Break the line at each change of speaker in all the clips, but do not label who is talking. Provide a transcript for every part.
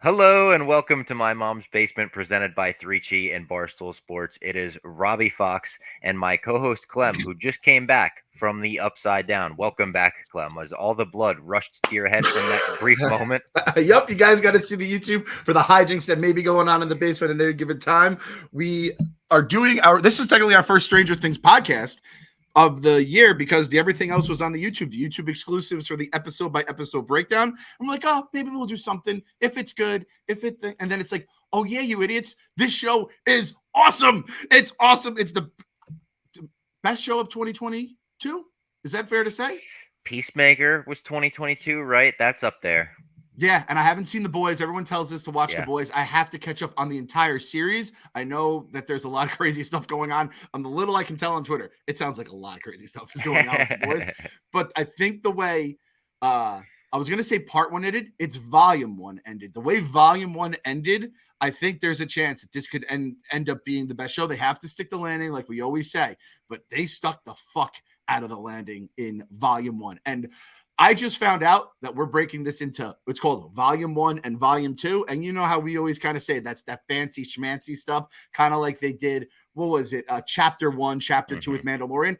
Hello and welcome to My Mom's Basement presented by 3Chi and Barstool Sports. It is Robbie Fox and my co-host Clem who just came back from the Upside Down. Welcome back, Clem. Was all the blood rushed to your head from that brief moment?
Yep, you guys got to see the YouTube for the hijinks that may be going on in the basement at any given time. We are doing this is technically our first Stranger Things podcast of the year because everything else was on the YouTube exclusives for the episode by episode breakdown. I'm like, oh, maybe we'll do something if it's good, and then it's like, oh yeah, you idiots, this show is awesome. It's awesome. It's the best show of 2022. Is that fair to say?
Peacemaker was 2022, right? That's up there.
Yeah, and I haven't seen The Boys. Everyone tells us to watch The
Yeah.
Boys. I have to catch up on the entire series. I know that there's a lot of crazy stuff going on. On the little I can tell on Twitter, it sounds like a lot of crazy stuff is going on with The Boys. But I think the way I was going to say part one ended, it's volume one ended. The way volume one ended, I think there's a chance that this could end up being the best show. They have to stick the landing like we always say, but they stuck the fuck out of the landing in volume one. And I just found out that we're breaking this into what's called volume one and volume two. And you know how we always kind of say that's that fancy schmancy stuff, kind of like they did, what was it? Chapter one, chapter two with Mandalorian.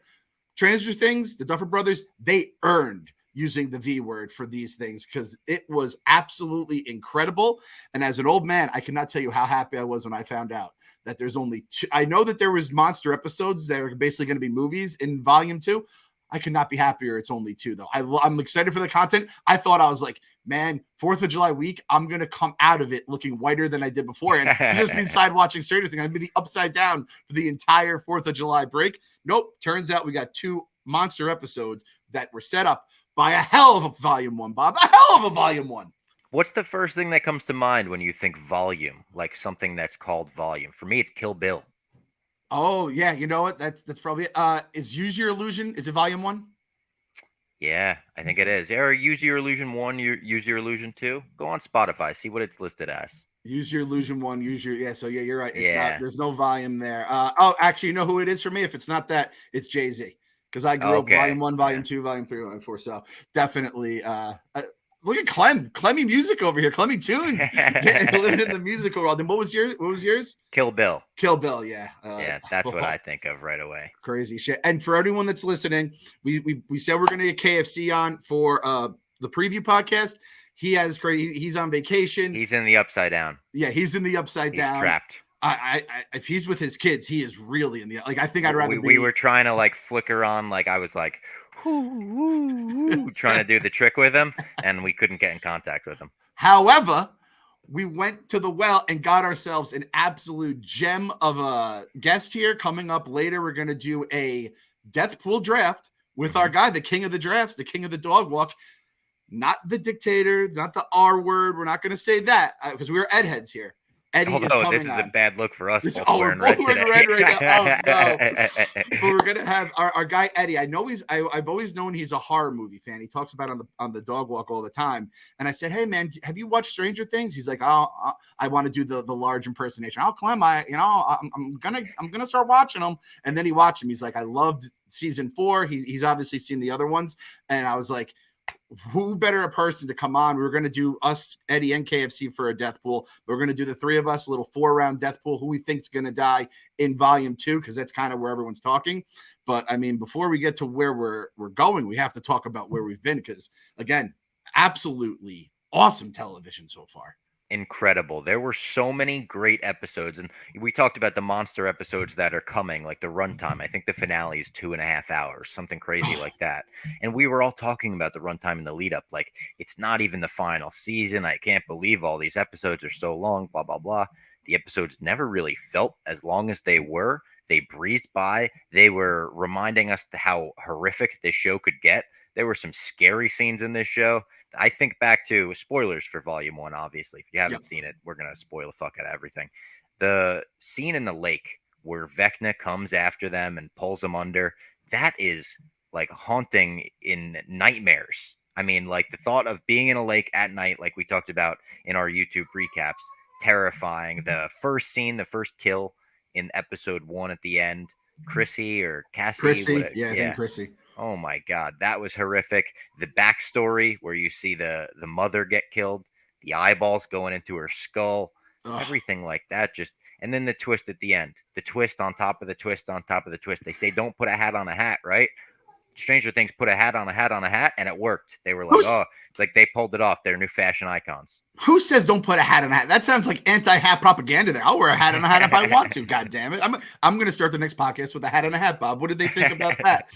Stranger Things, the Duffer Brothers, they earned using the V word for these things because it was absolutely incredible. And as an old man, I cannot tell you how happy I was when I found out that there's only two. I know that there was monster episodes that are basically going to be movies in volume two. I could not be happier. It's only two, though. I'm excited for the content. I thought I was like, man, 4th of July week, I'm going to come out of it looking whiter than I did before. And just beside watching Stranger Things, I'd be the upside down for the entire 4th of July break. Nope. Turns out we got two monster episodes that were set up by a hell of a volume one, Bob. A hell of a volume one.
What's the first thing that comes to mind when you think volume? Like something that's called volume? For me, it's Kill Bill.
Oh, yeah. You know what? That's probably it. Is Use Your Illusion? Is it volume one?
Yeah, I think it is. Or Use Your Illusion 1, Use Your Illusion 2. Go on Spotify, see what it's listed as.
Use Your Illusion one, so yeah, you're right. It's
Yeah.
not, there's no volume there. Actually, you know who it is for me? If it's not that, it's Jay-Z. Because I grew up volume one, volume two, volume three, volume four. So definitely look at Clemmy music over here. Clemmy tunes living in the musical world. And what was yours?
Kill Bill.
Kill Bill, yeah.
Yeah, that's what I think of right away.
Crazy shit. And for anyone that's listening, we said we're gonna get KFC on for the preview podcast. He's on vacation.
He's in the Upside Down.
Yeah, he's in the Upside Down.
He's trapped.
I if he's with his kids, he is really in the I think I'd rather
we were trying to like flicker on, like I was like trying to do the trick with him, and we couldn't get in contact with him.
However, we went to the well and got ourselves an absolute gem of a guest here. Coming up later, we're gonna do a death pool draft with our guy, the king of the drafts, the king of the dog walk. Not the dictator, not the R word. We're not going to say that because we're Ed heads here. Eddie is coming
this is
on.
A bad look for us.
Both wearing red right now. Oh, no. But we're going to have our guy, Eddie. I know I've always known he's a horror movie fan. He talks about it on the dog walk all the time. And I said, hey, man, have you watched Stranger Things? He's like, I want to do the large impersonation. Oh, Clem, I'm going to start watching them. And then he watched him. He's like, I loved season 4. He's obviously seen the other ones. And I was like, who better a person to come on? We were going to do us, Eddie, and KFC for a death pool. We're going to do the three of us, a little 4-round death pool, who we think's going to die in volume 2, because that's kind of where everyone's talking. But I mean, before we get to where we're going, we have to talk about where we've been, because again, absolutely awesome television so far.
Incredible. There were so many great episodes, and we talked about the monster episodes that are coming, like the runtime. I think the finale is 2.5 hours, something crazy like that. And we were all talking about the runtime in the lead up, like it's not even the final season. I can't believe all these episodes are so long, blah blah blah. The episodes never really felt as long as they were. They breezed by. They were reminding us how horrific this show could get. There were some scary scenes in this show. I think back to spoilers for volume 1, obviously. If you haven't seen it, we're going to spoil the fuck out of everything. The scene in the lake where Vecna comes after them and pulls them under, that is like haunting in nightmares. I mean, like the thought of being in a lake at night, like we talked about in our YouTube recaps, terrifying. The first scene, the first kill in episode 1 at the end, Chrissy or Cassie.
Chrissy, I think Chrissy.
Oh my God, that was horrific. The backstory where you see the mother get killed, the eyeballs going into her skull,
Ugh.
everything like that. Just and then the twist at the end, the twist on top of the twist on top of the twist. They say don't put a hat on a hat, right? Stranger Things put a hat on a hat on a hat, and it worked. They were like,
Who's,
oh, it's like they pulled it off. They're new fashion icons.
who says don't put a hat on a hat? That sounds like anti-hat propaganda there. I'll wear a hat on a hat if I want to. God damn it. I'm going to start the next podcast with a hat on a hat, Bob. What did they think about that?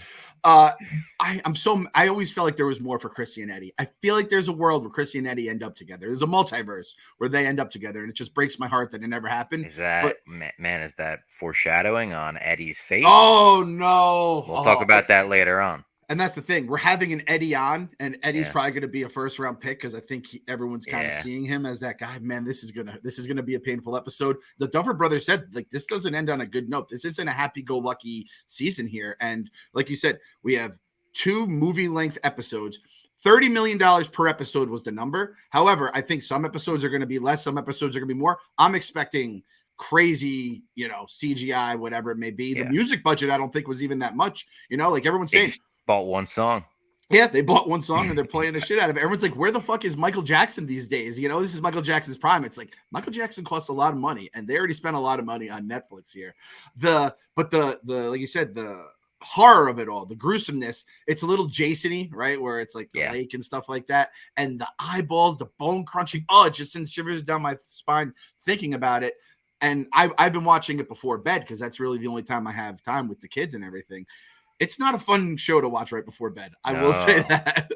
I always felt like there was more for Chrissy and Eddie. I feel like there's a world where Chrissy and Eddie end up together. There's a multiverse where they end up together, and it just breaks my heart that it never happened.
Is that is that foreshadowing on Eddie's fate?
Oh no.
We'll talk about that later on.
And that's the thing. We're having an Eddie on, and Eddie's probably going to be a first-round pick because I think everyone's kind of seeing him as that guy. Man, this is gonna be a painful episode. The Duffer Brothers said, like, this doesn't end on a good note. This isn't a happy-go-lucky season here. And like you said, we have 2 movie-length episodes. $30 million per episode was the number. However, I think some episodes are going to be less. Some episodes are going to be more. I'm expecting crazy, CGI, whatever it may be. The music budget, I don't think was even that much. Like everyone's saying.
Bought one song.
Yeah, they bought one song and they're playing the shit out of it. Everyone's like, where the fuck is Michael Jackson these days? This is Michael Jackson's prime. It's like Michael Jackson costs a lot of money, and they already spent a lot of money on Netflix here. But the like you said, the horror of it all, the gruesomeness, it's a little Jason-y, right? Where it's like the lake and stuff like that. And the eyeballs, the bone crunching. Oh, it just sends shivers down my spine thinking about it. And I've been watching it before bed because that's really the only time I have time with the kids and everything. It's not a fun show to watch right before bed. I will say that.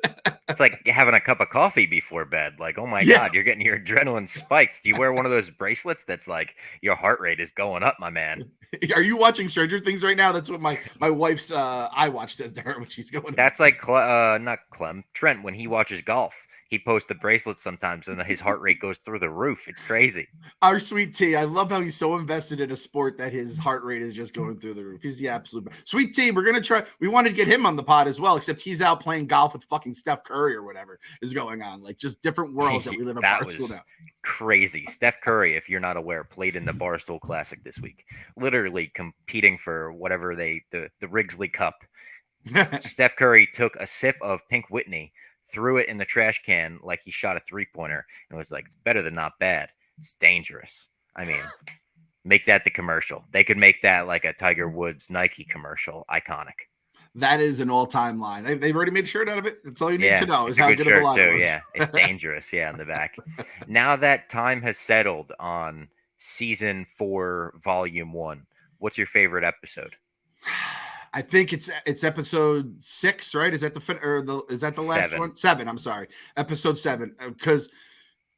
It's like having a cup of coffee before bed. Like, oh my God, you're getting your adrenaline spiked. Do you wear one of those bracelets that's like your heart rate is going up, my man?
Are you watching Stranger Things right now? That's what my wife's iWatch says to her when she's going.
That's like not Clem, Trent when he watches golf. He posts the bracelets sometimes, and his heart rate goes through the roof. It's crazy.
Our sweet T, I love how he's so invested in a sport that his heart rate is just going through the roof. He's the absolute best. Sweet T, we're gonna try. We wanted to get him on the pod as well, except he's out playing golf with fucking Steph Curry or whatever is going on. Like just different worlds that we live in. Barstool now.
Crazy. Steph Curry, if you're not aware, played in the Barstool Classic this week, literally competing for whatever the Wrigley Cup. Steph Curry took a sip of Pink Whitney, threw it in the trash can like he shot a 3-pointer, and was like, it's better than not bad. It's dangerous. I mean, make that the commercial. They could make that like a Tiger Woods Nike commercial. Iconic.
That is an all-time line. They've already made a shirt out of it. That's all you need to know is how good of a line it was.
Yeah, it's dangerous. Yeah, on the back. Now that time has settled on season 4, volume 1, what's your favorite episode?
I think it's episode 6, right? Is that the last
7.
one? 7. I'm sorry, episode 7, because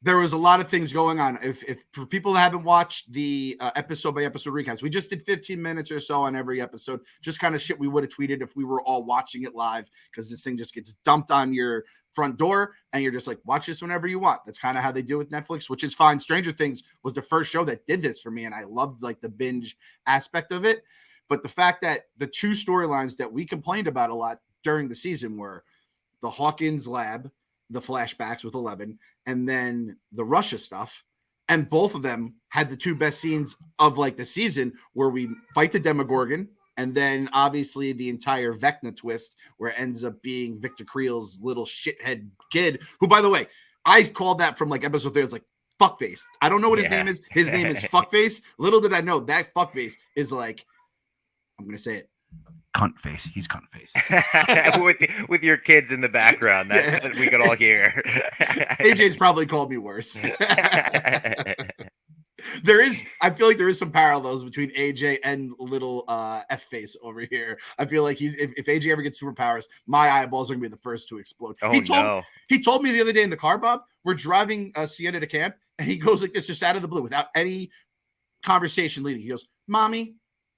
there was a lot of things going on. If for people that haven't watched the episode by episode recaps, we just did 15 minutes or so on every episode, just kind of shit we would have tweeted if we were all watching it live, because this thing just gets dumped on your front door and you're just like, watch this whenever you want. That's kind of how they do with Netflix, which is fine. Stranger Things was the first show that did this for me, and I loved like the binge aspect of it. But the fact that the 2 storylines that we complained about a lot during the season were the Hawkins lab, the flashbacks with 11, and then the Russia stuff. And both of them had the 2 best scenes of like the season, where we fight the Demogorgon, and then obviously the entire Vecna twist where it ends up being Victor Creel's little shithead kid, who, by the way, I called that from like episode 3. It's like fuckface. I don't know what his name is. His name is fuckface. Little did I know that fuckface is like, I'm going to say it, cunt face. He's cunt face.
with your kids in the background that we could all hear.
AJ's probably called me worse. I feel like there is some parallels between AJ and little F face over here. I feel like if AJ ever gets superpowers, my eyeballs are gonna be the first to explode. He told me the other day in the car, Bob, we're driving Sienna to camp, and he goes like this, just out of the blue, without any conversation leading. He goes, "Mommy,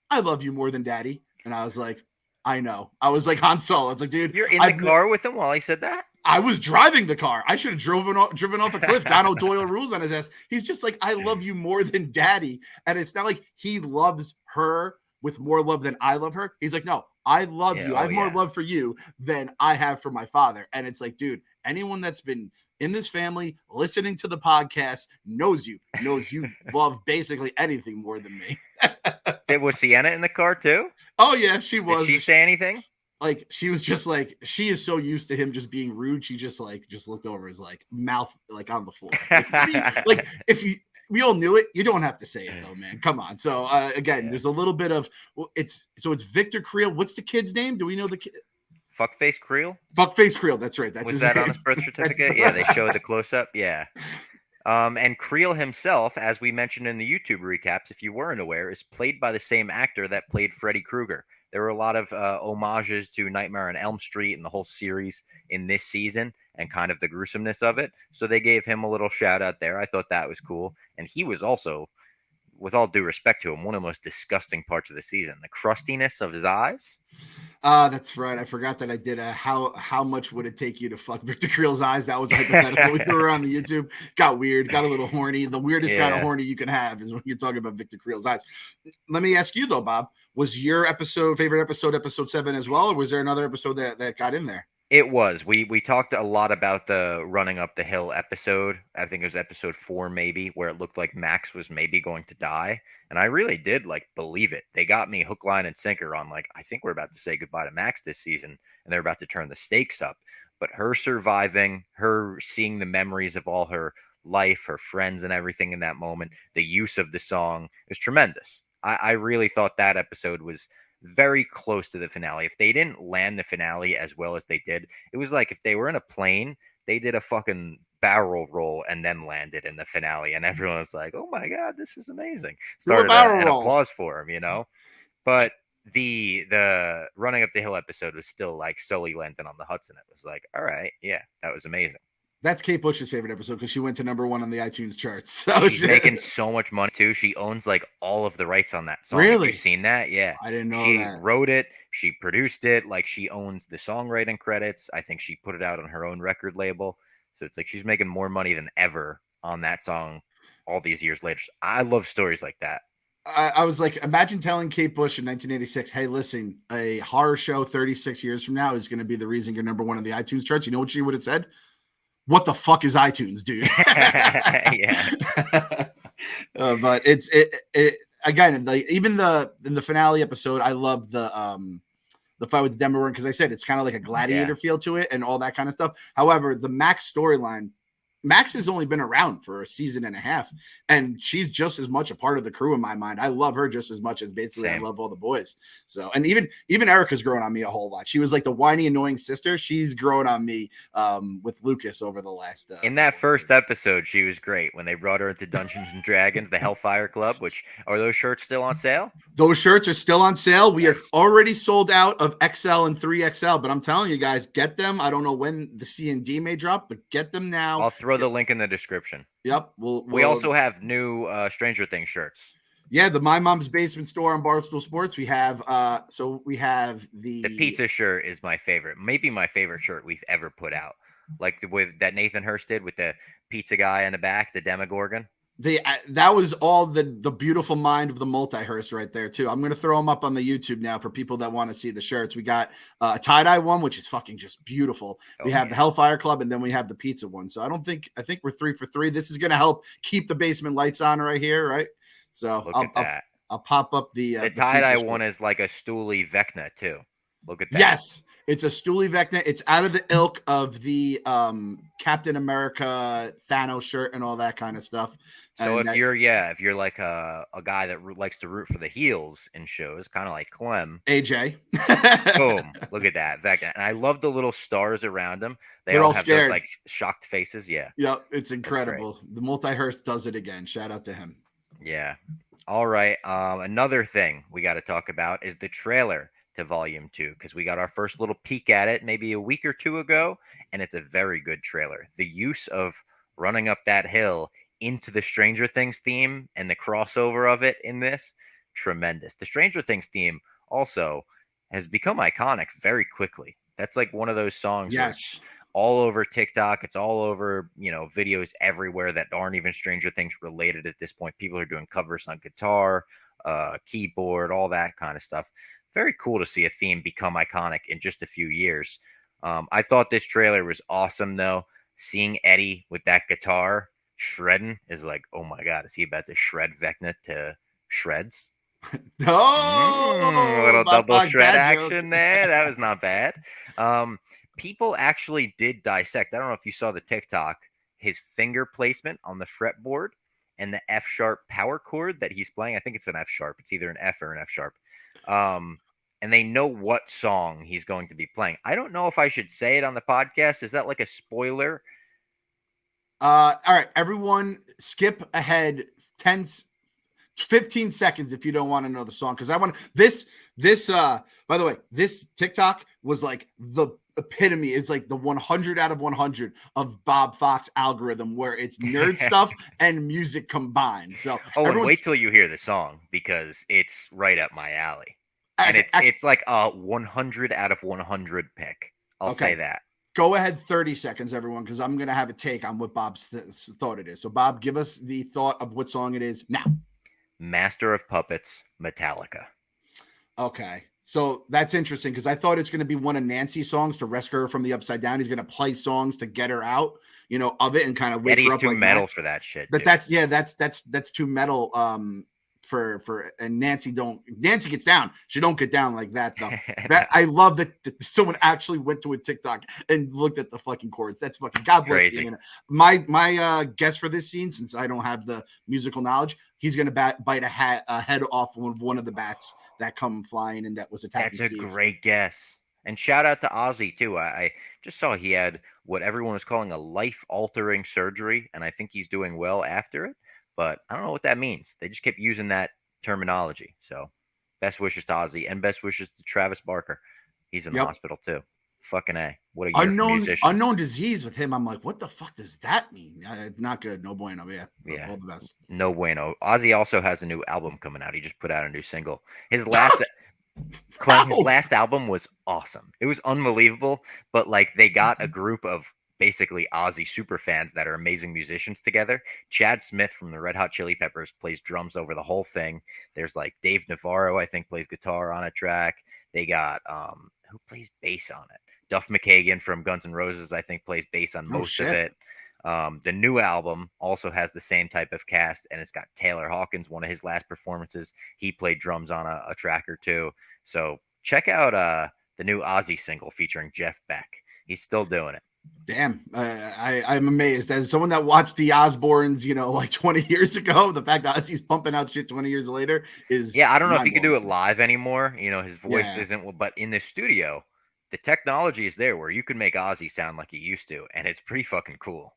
I love you more than Daddy." And I was like, I know. I was like Han Solo. It's like, dude,
you're in the car with him while he said that?
I was driving the car. I should have driven off a cliff. Don O'Doyle rules on his ass. He's just like, I love you more than Daddy. And it's not like he loves her with more love than I love her. He's like, no, I love you. I have more love for you than I have for my father. And it's like, dude, anyone that's been in this family listening to the podcast knows you love basically anything more than me.
Was Sienna in the car too?
Oh yeah, she was.
Did she say anything?
like she was just like she is so used to him just being rude. She just looked over his like mouth like on the floor. Like, what do you, like if you we all knew it. You don't have to say it though, man. Come on. So again, there's a little bit of it's Victor Creel. What's the kid's name? Do we know the kid?
Fuckface Creel?
Fuckface Creel. That's right. That's
Was
his
that
name.
on his birth certificate? Yeah, they showed the close up. Yeah. And Creel himself, as we mentioned in the YouTube recaps, if you weren't aware, is played by the same actor that played Freddy Krueger. There were a lot of homages to Nightmare on Elm Street and the whole series in this season and kind of the gruesomeness of it. So they gave him a little shout out there. I thought that was cool. And he was also, with all due respect to him, one of the most disgusting parts of the season. The crustiness of his eyes.
That's right. I forgot that I did how much would it take you to fuck Victor Creel's eyes? That was hypothetical. We threw around the YouTube. Got weird. Got a little horny. The weirdest kind of horny you can have is when you're talking about Victor Creel's eyes. Let me ask you though, Bob. Was your favorite episode, episode 7 as well, or was there another episode that got in there?
It was. We talked a lot about the running up the hill episode. I think it was episode 4 maybe, where it looked like Max was maybe going to die. And I really did like believe it. They got me hook, line, and sinker on like, I think we're about to say goodbye to Max this season, and they're about to turn the stakes up. But her surviving, her seeing the memories of all her life, her friends and everything in that moment, the use of the song is tremendous. I really thought that episode was very close to the finale. If they didn't land the finale as well as they did, it was like if they were in a plane, they did a fucking barrel roll and then landed in the finale, and everyone was like, "Oh my god, this was amazing!" Started an applause for him, you know. But the running up the hill episode was still like Sully landing on the Hudson. It was like, all right, yeah, that was amazing.
That's Kate Bush's favorite episode because she went to #1 on the iTunes charts. So
she's making so much money too. She owns like all of the rights on that song.
Really?
Have you seen that? Yeah.
I didn't know
she
that.
She wrote it. She produced it. Like she owns the songwriting credits. I think she put it out on her own record label. So it's like she's making more money than ever on that song all these years later. I love stories like that.
I was like, imagine telling Kate Bush in 1986, hey, listen, a horror show 36 years from now is going to be the reason you're #1 on the iTunes charts. You know what she would have said? What the fuck is iTunes, dude?
Yeah.
But it again, like even in the finale episode, I love the fight with the Demogorgon because I said it's kind of like a gladiator feel to it and all that kind of stuff. However, the Max storyline, Max has only been around for a season and a half, and she's just as much a part of the crew in my mind. I love her just as much as basically I love all the boys. So, and even Erica's grown on me a whole lot. She was like the whiny, annoying sister. She's grown on me with Lucas over the last.
In that first episode, she was great when they brought her into Dungeons and Dragons, the Hellfire Club. Which are those shirts still on sale?
Those shirts are still on sale. We are already sold out of XL and 3XL, but I'm telling you guys, get them. I don't know when the C&D may drop, but get them now.
I'll throw the link in the description.
Yep.
We also have new Stranger Things shirts.
Yeah, the My Mom's Basement store on Barstool Sports. We have we have the
pizza shirt is my favorite. Maybe my favorite shirt we've ever put out. Like with that Nathan Hurst did with the pizza guy in the back, the Demogorgon.
That was all the beautiful mind of the multi-Hearst right there too. I'm gonna throw them up on the YouTube now for people that want to see the shirts. We got a tie-dye one, which is fucking just beautiful. We have the Hellfire Club, and then we have the pizza one. So I think we're 3 for 3. This is gonna help keep the basement lights on right here, right? So I'll pop up the
tie-dye one is like a stoolie Vecna too. Look at that.
Yes. It's a Stoolie Vecna. It's out of the ilk of the Captain America Thanos shirt and all that kind of stuff.
So if you're like a guy that likes to root for the heels in shows, kind of like Clem,
AJ,
boom, look at that Vecna. And I love the little stars around them.
They're all have scared.
Those, like shocked faces. Yeah.
Yep, it's incredible. The multi-Hearst does it again. Shout out to him.
Yeah. All right. Another thing we got to talk about is the trailer to Volume 2, because we got our first little peek at it maybe a week or two ago, and it's a very good trailer. The use of running up that hill into the Stranger Things theme and the crossover of it in this, tremendous. The Stranger Things theme also has become iconic very quickly. That's like one of those songs.
Yes.
All over TikTok. It's all over, videos everywhere that aren't even Stranger Things related at this point. People are doing covers on guitar, keyboard, all that kind of stuff. Very cool to see a theme become iconic in just a few years. I thought this trailer was awesome, though. Seeing Eddie with that guitar shredding is like, oh my God, is he about to shred Vecna to shreds?
No,
Little
Bob
double
Fox
shred
dad joke.
action there. That was not bad. People actually did dissect. I don't know if you saw the TikTok, his finger placement on the fretboard and the F sharp power chord that he's playing. I think it's an F sharp. It's either an F or an F sharp. And they know what song he's going to be playing. I don't know if I should say it on the podcast. Is that like a spoiler?
All right, everyone, skip ahead 15 seconds if you don't want to know the song, because I want this. By the way, this TikTok was like the epitome. It's like the 100 out of 100 of Bob Fox algorithm, where it's nerd stuff and music combined. So,
and wait till you hear the song, because it's right up my alley. And it's like a 100 out of 100 pick. I'll say that.
Go ahead 30 seconds, everyone, because I'm going to have a take on what Bob's thought it is. So, Bob, give us the thought of what song it is now.
Master of Puppets, Metallica.
Okay. So that's interesting, because I thought it's going to be one of Nancy's songs to rescue her from the upside down. He's going to play songs to get her out, of it, and kind of wake her up.
He's too metal for that shit.
But that's too metal. And Nancy gets down. She don't get down like that though. I love that someone actually went to a TikTok and looked at the fucking chords. That's fucking God bless you. My guess for this scene, since I don't have the musical knowledge, he's gonna bite a head off one of the bats that come flying and that was attacking.
That's a great guess. And shout out to Ozzy too. I just saw he had what everyone was calling a life-altering surgery, and I think he's doing well after it. But I don't know what that means. They just kept using that terminology. So best wishes to Ozzy, and best wishes to Travis Barker. He's in the hospital too. Fucking A. What a
unknown disease with him. I'm like, what the fuck does that mean? Not good. No bueno. Yeah. All the best.
No bueno. Ozzy also has a new album coming out. He just put out a new single. His last album was awesome. It was unbelievable. But like, they got a group of basically Ozzy super fans that are amazing musicians together. Chad Smith from the Red Hot Chili Peppers plays drums over the whole thing. There's like Dave Navarro, I think, plays guitar on a track. They got who plays bass on it? Duff McKagan from Guns N' Roses, I think, plays bass on most of it. The new album also has the same type of cast, and it's got Taylor Hawkins, one of his last performances. He played drums on a track or two. So check out the new Ozzy single featuring Jeff Beck. He's still doing it.
Damn, I'm amazed. As someone that watched the Osbournes, like 20 years ago, the fact that Ozzy's pumping out shit 20 years later is
I don't know if he can do it live anymore. His voice isn't, but in the studio, the technology is there where you can make Ozzy sound like he used to, and it's pretty fucking cool.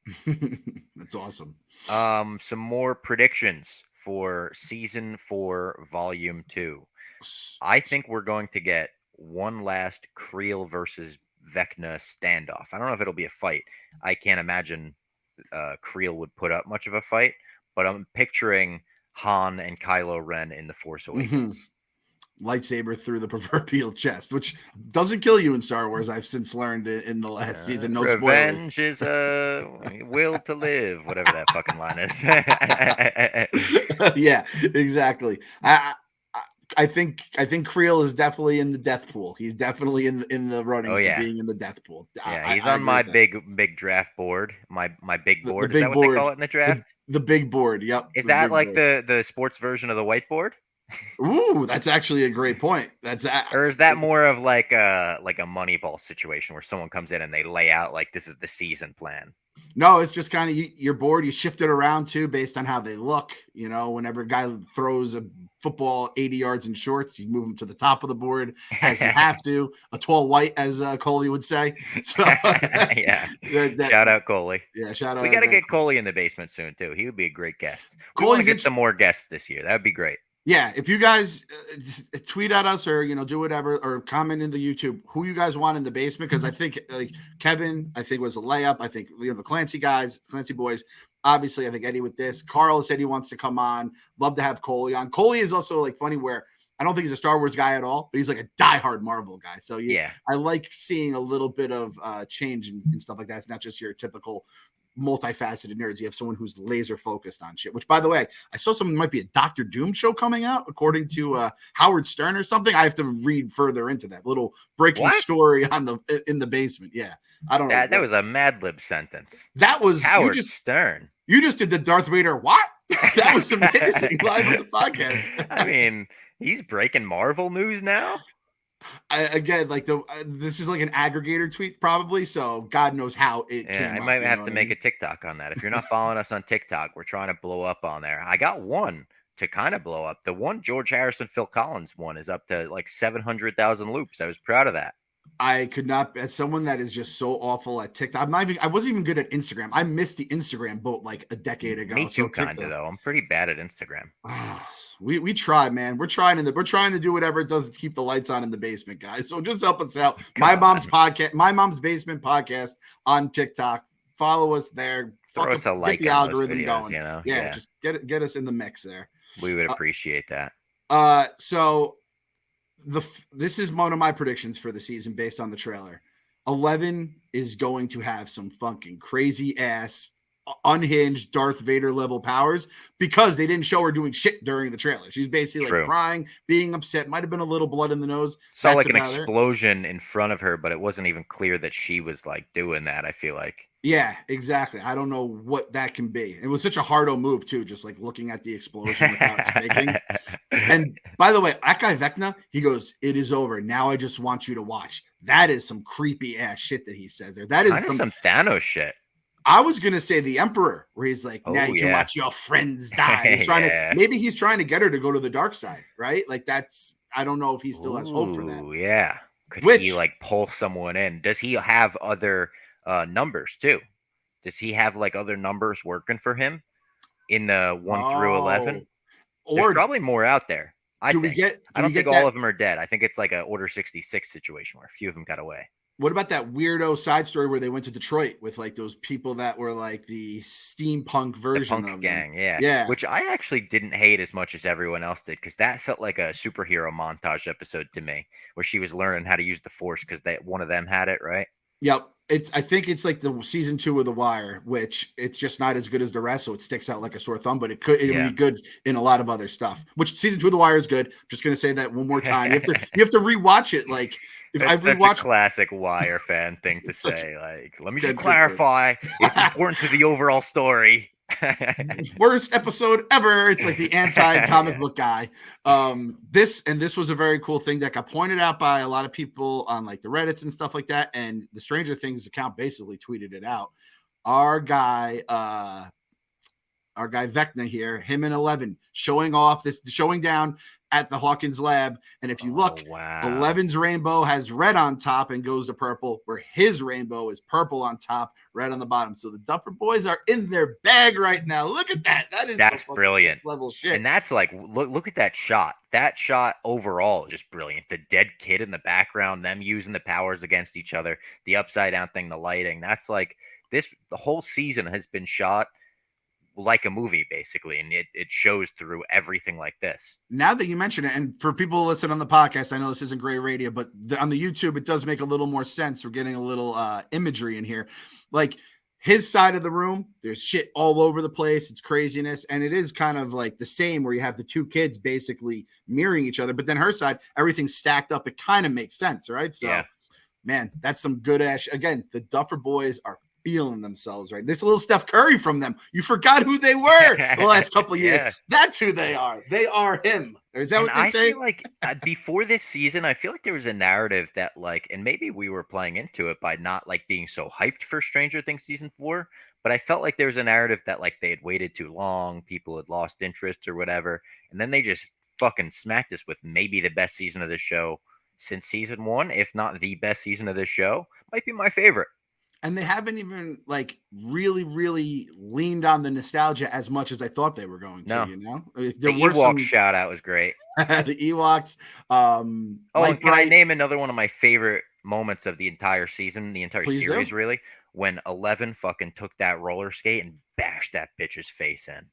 That's awesome.
Some more predictions for season 4, volume 2. I think we're going to get one last Creel versus Vecna standoff. I don't know if it'll be a fight. I can't imagine Creel would put up much of a fight, but I'm picturing Han and Kylo Ren in The Force Awakens.
Lightsaber through the proverbial chest, which doesn't kill you in Star Wars. I've since learned in the last season. No
revenge
spoilers.
Is a will to live, whatever that fucking line is.
Yeah, exactly. I think Creel is definitely in the death pool. He's definitely in the running for being in the death pool.
Yeah, he's on my big draft board. My big board. Is that what they call it in the draft?
The big board. Yep.
Is that like the sports version of the whiteboard?
Ooh, that's actually a great point.
Or is that more of like a Moneyball situation where someone comes in and they lay out like this is the season plan?
No, it's just kind of your board. You shift it around too based on how they look. Whenever a guy throws a football 80 yards in shorts, you move them to the top of the board as you have to. A tall white, as Coley would say. So,
shout out Coley.
Yeah, shout out.
We got to get Coley in the basement soon too. He would be a great guest. We want to get some more guests this year. That would be great.
Yeah, if you guys tweet at us or do whatever or comment in the YouTube who you guys want in the basement, because I think like Kevin, I think was a layup. I think the Clancy boys. Obviously, I think Eddie with this. Carl said he wants to come on. Love to have Coley on. Coley is also like funny where I don't think he's a Star Wars guy at all, but he's like a diehard Marvel guy. So I like seeing a little bit of change and stuff like that. It's not just your typical multifaceted nerds. You have someone who's laser focused on shit, which by the way, I saw something might be a Dr. Doom show coming out according to Howard Stern or something. I have to read further into that little breaking story in the basement. Yeah. I don't know.
That was a Mad Lib sentence.
That was
Howard Stern.
You just did the Darth Vader. What? That was amazing live on the podcast.
I mean, He's breaking Marvel news now?
Again, like this is like an aggregator tweet probably, so God knows how it
Yeah, I
came up.
might
You know
have
what
to
I
make
mean?
a TikTok on that. If you're not following us on TikTok, we're trying to blow up on there. I got one to kind of blow up. The one George Harrison, Phil Collins one is up to like 700,000 loops. I was proud of that.
I could not, as someone that is just so awful at TikTok. I wasn't even good at Instagram. I missed the Instagram boat like a decade
Me
ago. So
too, kind of
TikTok,
though. I'm pretty bad at Instagram.
we try, man. We're trying to do whatever it does to keep the lights on in the basement, guys. So just help us out.
Come on,
My mom's basement podcast on TikTok. Follow us there.
throw us a
Get
like
the
on those
algorithm
videos.
going. Yeah,
Yeah,
just get us in the mix there.
we would appreciate that.
So this is one of my predictions for the season based on the trailer. 11 is going to have some fucking crazy ass unhinged Darth Vader level powers because they didn't show her doing shit during the trailer. She's basically like crying, being upset, might have been a little blood in the nose.
Saw like an explosion in front of her, but it wasn't even clear that she was like doing that, I feel like.
Yeah, exactly. I don't know what that can be. It was such a hardo move too, just like looking at the explosion without speaking. And by the way, that guy Vecna, he goes, "It is over. Now I just want you to watch." That is some creepy ass shit that he says there. That is
kind of some Thanos shit.
I was gonna say the Emperor, where he's like, "Now you can watch your friends die." He's trying to maybe he's trying to get her to go to the dark side, right? Like that's I don't know if he still has hope for that.
Yeah. Could he like pull someone in? Does he have other numbers too? Does he have like other numbers working for him in the 1 through 11? There's probably more out there. I don't think all of them are dead. I think it's like an Order 66 situation where a few of them got away.
What about that weirdo side story where they went to Detroit with like those people that were like the steampunk version
the
of
gang?
Them?
Yeah. Which I actually didn't hate as much as everyone else did because that felt like a superhero montage episode to me where she was learning how to use the Force because one of them had it, right?
Yep. I think it's like the season 2 of The Wire, which it's just not as good as the rest, so it sticks out like a sore thumb. But it would be good in a lot of other stuff. Which season 2 of The Wire is good. I'm just gonna say that one more time. You have to rewatch it. Like
if I've rewatched, a classic Wire fan thing to say. Like, let me just clarify. It's important to the overall story.
Worst episode ever. It's like the anti-comic book guy. This was a very cool thing that got pointed out by a lot of people on like the Reddits and stuff like that. And the Stranger Things account basically tweeted it out. Our guy Vecna here, him and 11 showing down at the Hawkins lab. And if you look, 11's rainbow has red on top and goes to purple, where his rainbow is purple on top, red on the bottom. So the Duffer Boys are in their bag right now. Look at that. That's
brilliant
level shit.
And that's like, look at that shot. That shot overall is just brilliant. The dead kid in the background, them using the powers against each other, the upside down thing, the lighting. That's like the whole season has been shot like a movie basically, and it shows through everything like this.
Now that you mention it, and for people who listen on the podcast, I know this isn't great radio, but on the YouTube it does make a little more sense. We're getting a little imagery in here. Like his side of the room, there's shit all over the place. It's craziness, and it is kind of like the same where you have the two kids basically mirroring each other, but then her side, everything's stacked up. It kind of makes sense, right? So man, that's some good ash. Again, the Duffer Boys are feeling themselves, right? There's a little Steph Curry from them. You forgot who they were the last couple of years. That's who they are. They are him. Is that what they say?
I feel like before this season, I feel like there was a narrative that like, and maybe we were playing into it by not like being so hyped for Stranger Things season 4, but I felt like there was a narrative that like they had waited too long, people had lost interest or whatever, and then they just fucking smacked us with maybe the best season of the show since season 1, if not the best season of the show. Might be my favorite.
And they haven't even like really, really leaned on the nostalgia as much as I thought they were going to. No. You know,
the Ewok shout out was great.
The Ewoks.
And can I name another one of my favorite moments of the entire season, the entire series, really? When 11 fucking took that roller skate and bashed that bitch's face in.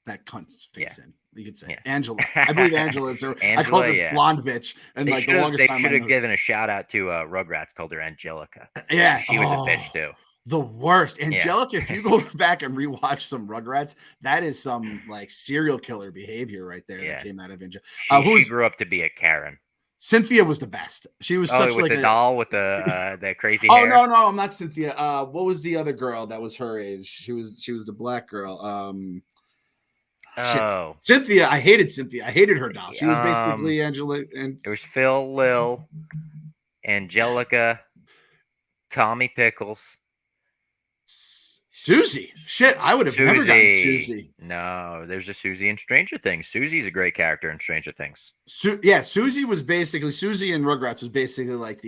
That cunt's face in. You could say Angela. I believe Angela is her. I called her blonde bitch. And
they should have given a shout out to Rugrats, called her Angelica.
Yeah.
She was a bitch too.
The worst. Angelica, if you go back and rewatch some Rugrats, that is some like serial killer behavior right there that came out of Angelica.
She grew up to be a Karen.
Cynthia was the best. She was such
with
like
the doll with the crazy hair.
No, I'm not Cynthia. What was the other girl that was her age? She was the black girl. Shit.
Oh,
Cynthia, I hated Cynthia. I hated her doll. She was
um,
basically Angela and
it was Phil, Lil, Angelica, Tommy Pickles,
Susie. Shit, I would have never gotten
Susie.
Susie.
No, there's a Susie in Stranger Things. Susie's a great character in Stranger Things.
Susie was basically Susie and Rugrats was basically like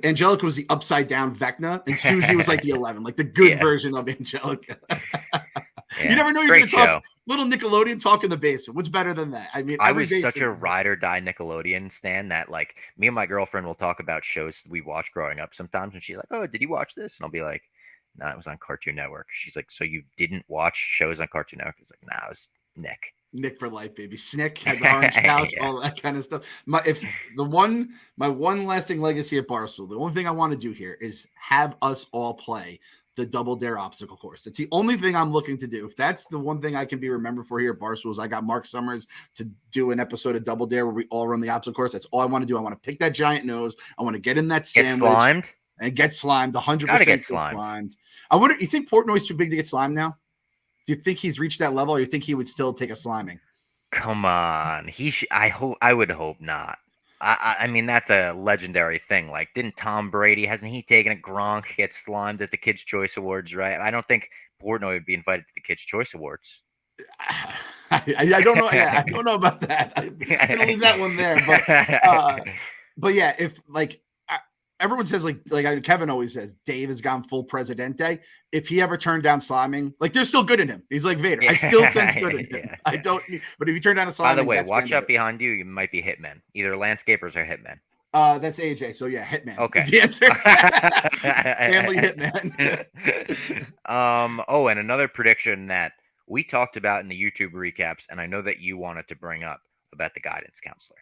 Angelica was the upside down Vecna, and Susie was like the 11, like the good
Yeah.
version of Angelica.
Yeah.
You never know you're
Great
going to talk
show.
little Nickelodeon talk in the basement. What's better than that? I mean,
I
every
was such a
basement.
ride or die Nickelodeon stan that like me and my girlfriend will talk about shows we watched growing up sometimes, and she's like, "Oh, did you watch this?" And I'll be like, "No, it was on Cartoon Network." She's like, "So you didn't watch shows on Cartoon Network?" It's like, "Nah, it was Nick."
Nick for life, baby. Snick had the orange couch,
Yeah.
all that kind of stuff. My one lasting legacy at Barstool, the only thing I want to do here is have us all play the Double Dare obstacle course. It's the only thing I'm looking to do. If that's the one thing I can be remembered for here at Barstool is I got Mark Summers to do an episode of Double Dare where we all run the obstacle course. That's all I want to do. I want to pick that giant nose. I want to get in that
Get
sandwich
slimed.
and get slimed. 100%
Gotta get
get
slimed.
slimed. I wonder, you think Portnoy's too big to get slimed now? Do you think he's reached that level, or you think he would still take a sliming?
Come on. I would hope not. I mean, that's a legendary thing. Like, didn't Tom Brady, hasn't he taken a Gronk get slimed at the Kids' Choice Awards, right? I don't think Portnoy would be invited to the Kids' Choice Awards.
I don't know. Yeah, I don't know about that. I'm gonna leave that one there. But yeah, if like everyone says like Kevin always says, Dave has gone full Presidente. If he ever turned down sliming, like there's still good in him. He's like Vader. I still sense good in him.
Yeah.
I don't. But if you turn down a sliming,
By the way,
that's
watch
the end
out behind you. You might be hitmen, either landscapers or hitmen.
that's AJ. So yeah, Hitman.
Okay.
Is the answer. Family Hitman.
Oh, and another prediction that we talked about in the YouTube recaps, and I know that you wanted to bring up about the guidance counselor.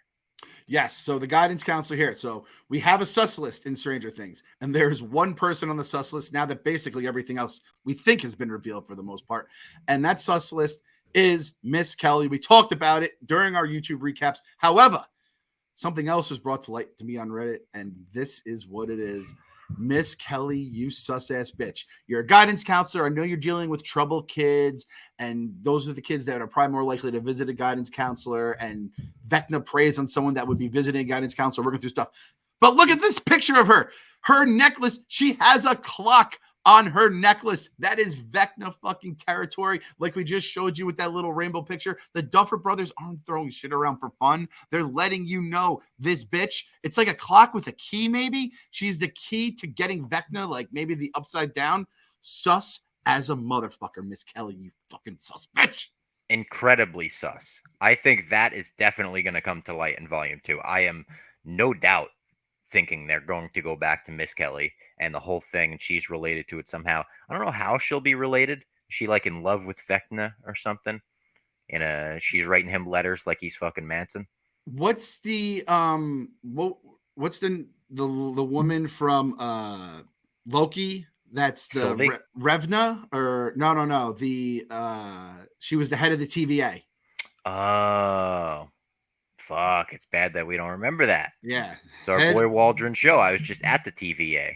Yes. So the guidance counselor here. So we have a sus list in Stranger Things, and there's one person on the sus list now that basically everything else we think has been revealed for the most part. And that sus list is Miss Kelly. We talked about it during our YouTube recaps. However, something else was brought to light to me on Reddit, and this is what it is. Miss Kelly, you sus ass bitch. You're a guidance counselor. I know you're dealing with troubled kids, and those are the kids that are probably more likely to visit a guidance counselor. And Vecna preys on someone that would be visiting a guidance counselor, working through stuff. But look at this picture of her. Her necklace, she has a clock on her necklace. That is Vecna fucking territory. Like we just showed you with that little rainbow picture. The Duffer Brothers aren't throwing shit around for fun. They're letting you know this bitch. It's like a clock with a key, maybe. She's the key to getting Vecna, like maybe the upside down. Sus as a motherfucker, Miss Kelly, you fucking sus bitch.
Incredibly sus. I think that is definitely going to come to light in Volume 2. I am no doubt thinking they're going to go back to Miss Kelly and the whole thing, and she's related to it somehow. I don't know how she'll be related. Is she like in love with Vecna or something? She's writing him letters like he's fucking Manson.
What's the what's the woman from Loki? That's the
Sylvie?
Revna, or no. The she was the head of the TVA.
Oh, fuck. It's bad that we don't remember that.
Yeah.
It's our boy Waldron's show. I was just at the TVA.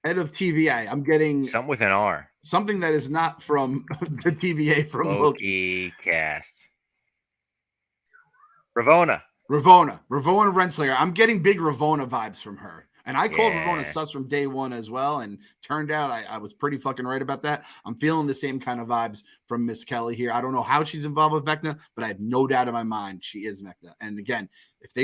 Head of TVA. I'm getting
Something with an R.
something that is not from the TVA from Loki.
Cast. Ravonna
Renslayer. I'm getting big Ravonna vibes from her. And I called
Yeah.
Ravonna sus from day one as well. And turned out I was pretty fucking right about that. I'm feeling the same kind of vibes from Miss Kelly here. I don't know how she's involved with Vecna, but I have no doubt in my mind she is Vecna. And again, if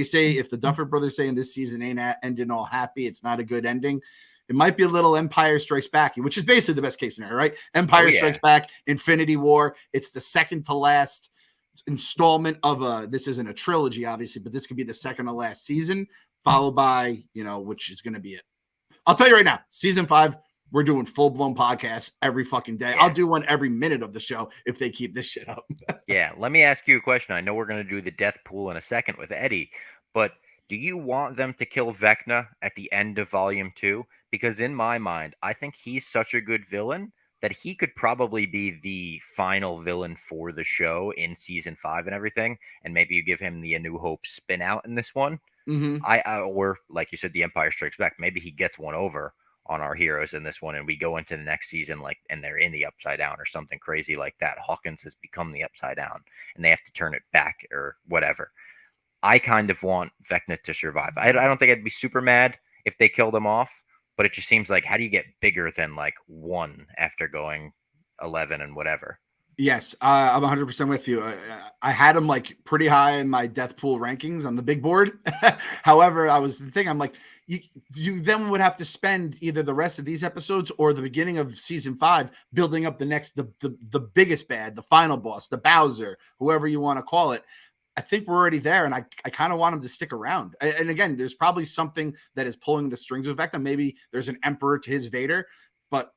the Duffer Brothers saying this season ain't ending all happy, it's not a good ending. It might be a little Empire Strikes Back, which is basically the best case scenario, right? Empire Strikes Back, Infinity War. It's the second to last installment of this isn't a trilogy, obviously, but this could be the second to last season, followed by, which is going to be it. I'll tell you right now, season 5, we're doing full-blown podcasts every fucking day. Yeah. I'll do one every minute of the show if they keep this shit up.
Yeah, let me ask you a question. I know we're going to do the death pool in a second with Eddie, but do you want them to kill Vecna at the end of Volume 2? Because in my mind, I think he's such a good villain that he could probably be the final villain for the show in season 5 and everything. And maybe you give him the A New Hope spin out in this one.
Mm-hmm.
Or like you said, the Empire Strikes Back. Maybe he gets one over on our heroes in this one, and we go into the next season like, and they're in the Upside Down or something crazy like that. Hawkins has become the Upside Down, and they have to turn it back or whatever. I kind of want Vecna to survive. I don't think I'd be super mad if they killed him off, but it just seems like, how do you get bigger than like 1 after going 11 and whatever?
Yes, I'm 100% with you. I had him like pretty high in my death pool rankings on the big board. However, I'm like, you then would have to spend either the rest of these episodes or the beginning of season 5 building up the biggest bad, the final boss, the Bowser, whoever you want to call it. I think we're already there, and I kind of want him to stick around. And again, there's probably something that is pulling the strings with Vecna. Maybe there's an Emperor to his Vader, but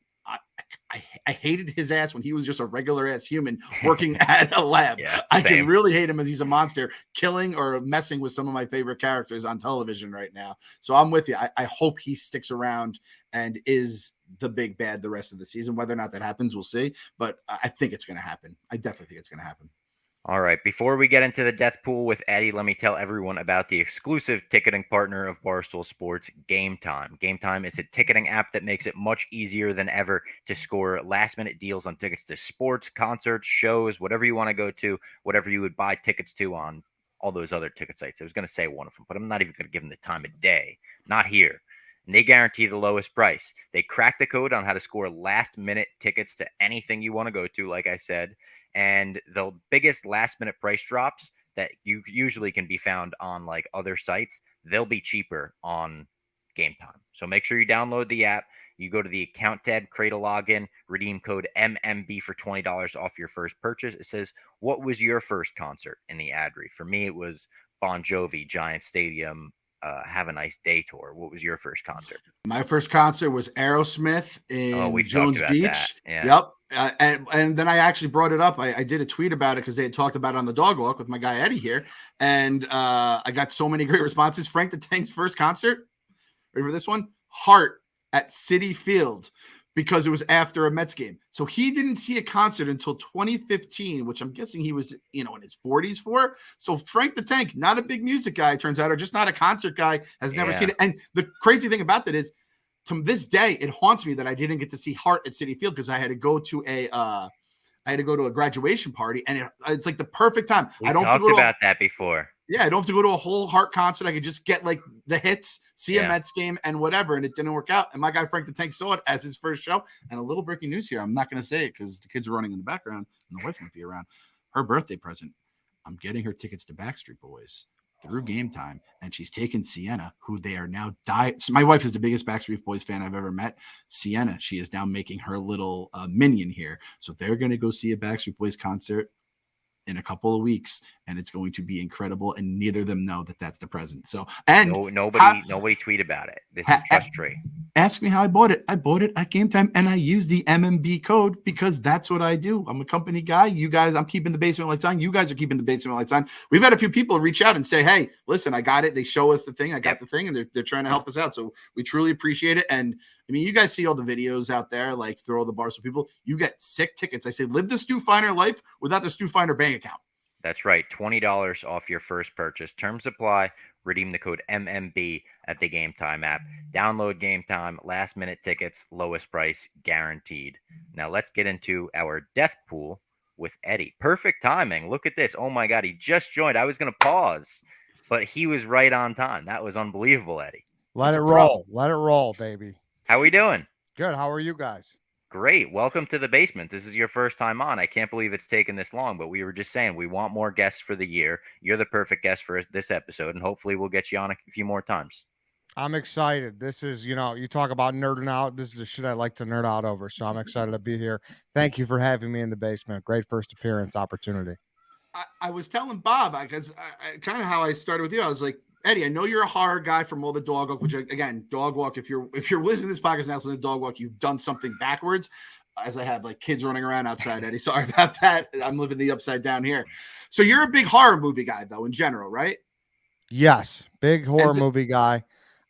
I hated his ass when he was just a regular ass human working at a lab.
Yeah,
I can really hate him as he's a monster killing or messing with some of my favorite characters on television right now. So I'm with you. I hope he sticks around and is the big bad the rest of the season. Whether or not that happens, we'll see. But I think it's going to happen. I definitely think it's going to happen.
All right, before we get into the death pool with Eddie, let me tell everyone about the exclusive ticketing partner of Barstool Sports, Game Time. Game Time is a ticketing app that makes it much easier than ever to score last-minute deals on tickets to sports, concerts, shows, whatever you want to go to, whatever you would buy tickets to on all those other ticket sites. I was going to say one of them, but I'm not even going to give them the time of day. Not here. And they guarantee the lowest price. They crack the code on how to score last-minute tickets to anything you want to go to, like I said. And the biggest last minute price drops that you usually can be found on like other sites, they'll be cheaper on Game Time. So make sure you download the app. You go to the account tab, create a login, redeem code MMB for $20 off your first purchase. It says, what was your first concert in the ad read? For me, it was Bon Jovi, Giant Stadium, Have a Nice Day tour. What was your first concert?
My first concert was Aerosmith in Jones Beach.
Yeah.
Yep. And then I actually brought it up. I did a tweet about it because they had talked about it on the dog walk with my guy Eddie here. And I got so many great responses. Frank the Tank's first concert, ready for this one? Heart at Citi Field, because it was after a Mets game. So he didn't see a concert until 2015, which I'm guessing he was, in his 40s for. So Frank the Tank, not a big music guy, it turns out, or just not a concert guy, has never seen it. And the crazy thing about that is, to this day, it haunts me that I didn't get to see Heart at Citi Field because I had to go to a graduation party, and it's like the perfect time.
I don't talked about that before.
Yeah, I don't have to go to a whole Heart concert. I could just get like the hits, see a Mets game and whatever, and it didn't work out. And my guy Frank the Tank saw it as his first show. And a little breaking news here. I'm not going to say it because the kids are running in the background and the wife might be around. Her birthday present, I'm getting her tickets to Backstreet Boys through Game Time, and she's taken Sienna, who they are now So my wife is the biggest Backstreet Boys fan I've ever met. Sienna, she is now making her little minion here. So they're going to go see a Backstreet Boys concert in a couple of weeks, and it's going to be incredible, and neither of them know that that's the present. So, and
nobody tweet about it. This is trust tree.
Ask me how I bought it. I bought it at Game Time, and I used the MMB code because that's what I do. I'm a company guy. You guys, I'm keeping the basement lights on. You guys are keeping the basement lights on. We've had a few people reach out and say, hey, listen, I got it. They show us the thing. I got the thing, and they're trying to help us out. So we truly appreciate it. And I mean, you guys see all the videos out there, like through all the Barstool people. You get sick tickets. I say, live the Stu Feiner life without the Stu Feiner bank account.
That's right. $20 off your first purchase. Terms apply. Redeem the code MMB at the Game Time app. Download Game Time. Last minute tickets. Lowest price guaranteed. Now let's get into our death pool with Eddie. Perfect timing. Look at this. Oh my God. He just joined. I was going to pause, but he was right on time. That was unbelievable, Eddie.
Let it roll. Let it roll, baby.
How are we doing?
Good. How are you guys?
Great. Welcome to the basement. This is your first time on. I can't believe it's taken this long, but we were just saying we want more guests for the year. You're the perfect guest for this episode, and hopefully we'll get you on a few more times.
I'm excited. This is, you talk about nerding out. This is the shit I like to nerd out over, so I'm excited to be here. Thank you for having me in the basement. Great first appearance opportunity.
I was telling Bob, because I kind of how I started with you. I was like, Eddie, I know you're a horror guy from all the dog walk, which again, dog walk. If you're listening to this podcast and listening to dog walk, you've done something backwards. As I have like kids running around outside, Eddie. Sorry about that. I'm living the upside down here. So you're a big horror movie guy, though, in general, right?
Yes, big horror movie guy.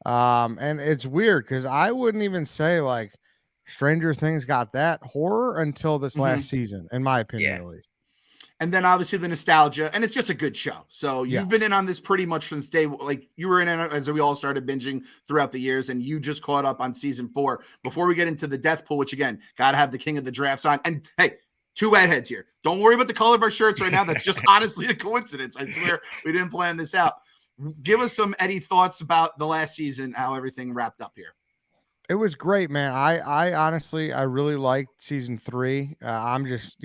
And it's weird because I wouldn't even say like Stranger Things got that horror until this last season, in my opinion, at least.
and then obviously the nostalgia, and it's just a good show. So you've been in on this pretty much since day, like you were in it as we all started binging throughout the years, and you just caught up on season 4. Before we get into the death pool, which again, gotta have the king of the drafts on. And hey, 2 heads here. Don't worry about the color of our shirts right now. That's just honestly a coincidence. I swear we didn't plan this out. Give us some Eddie thoughts about the last season, how everything wrapped up here.
It was great, man. I honestly, I really liked season 3. I'm just,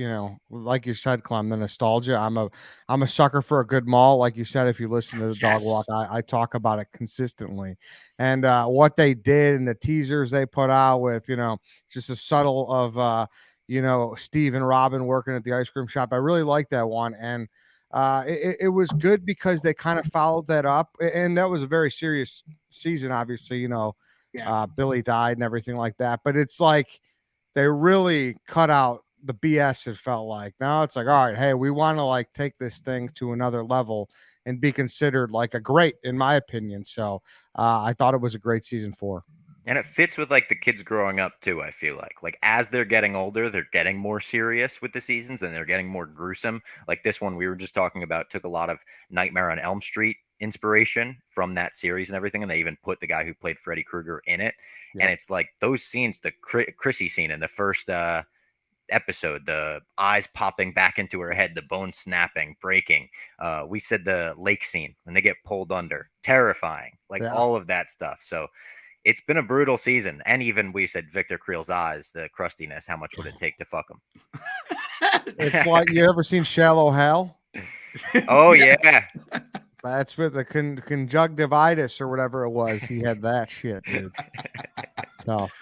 like you said, Clem, the nostalgia. I'm a sucker for a good mall. Like you said, if you listen to the dog walk, I talk about it consistently. And what they did and the teasers they put out with, just a subtle of, Steve and Robin working at the ice cream shop. I really liked that one. And it was good because they kind of followed that up. And that was a very serious season, obviously, Billy died and everything like that. But it's like they really cut out the BS. It felt like now it's like, all right, hey, we want to like take this thing to another level and be considered like a great, in my opinion. So I thought it was a great season 4.
And it fits with like the kids growing up too, I feel like as they're getting older, they're getting more serious with the seasons and they're getting more gruesome. Like this one we were just talking about took a lot of Nightmare on Elm Street inspiration from that series and everything, and they even put the guy who played Freddy Krueger in it. And it's like those scenes, the Chrissy scene in the first episode, the eyes popping back into her head, the bones snapping, breaking. We said the lake scene when they get pulled under, terrifying, like all of that stuff. So it's been a brutal season. And even we said Victor Creel's eyes, the crustiness, how much would it take to fuck him?
It's like, you ever seen Shallow Hal?
Oh, yeah.
That's with the conjunctivitis or whatever it was. He had that shit, dude. Tough.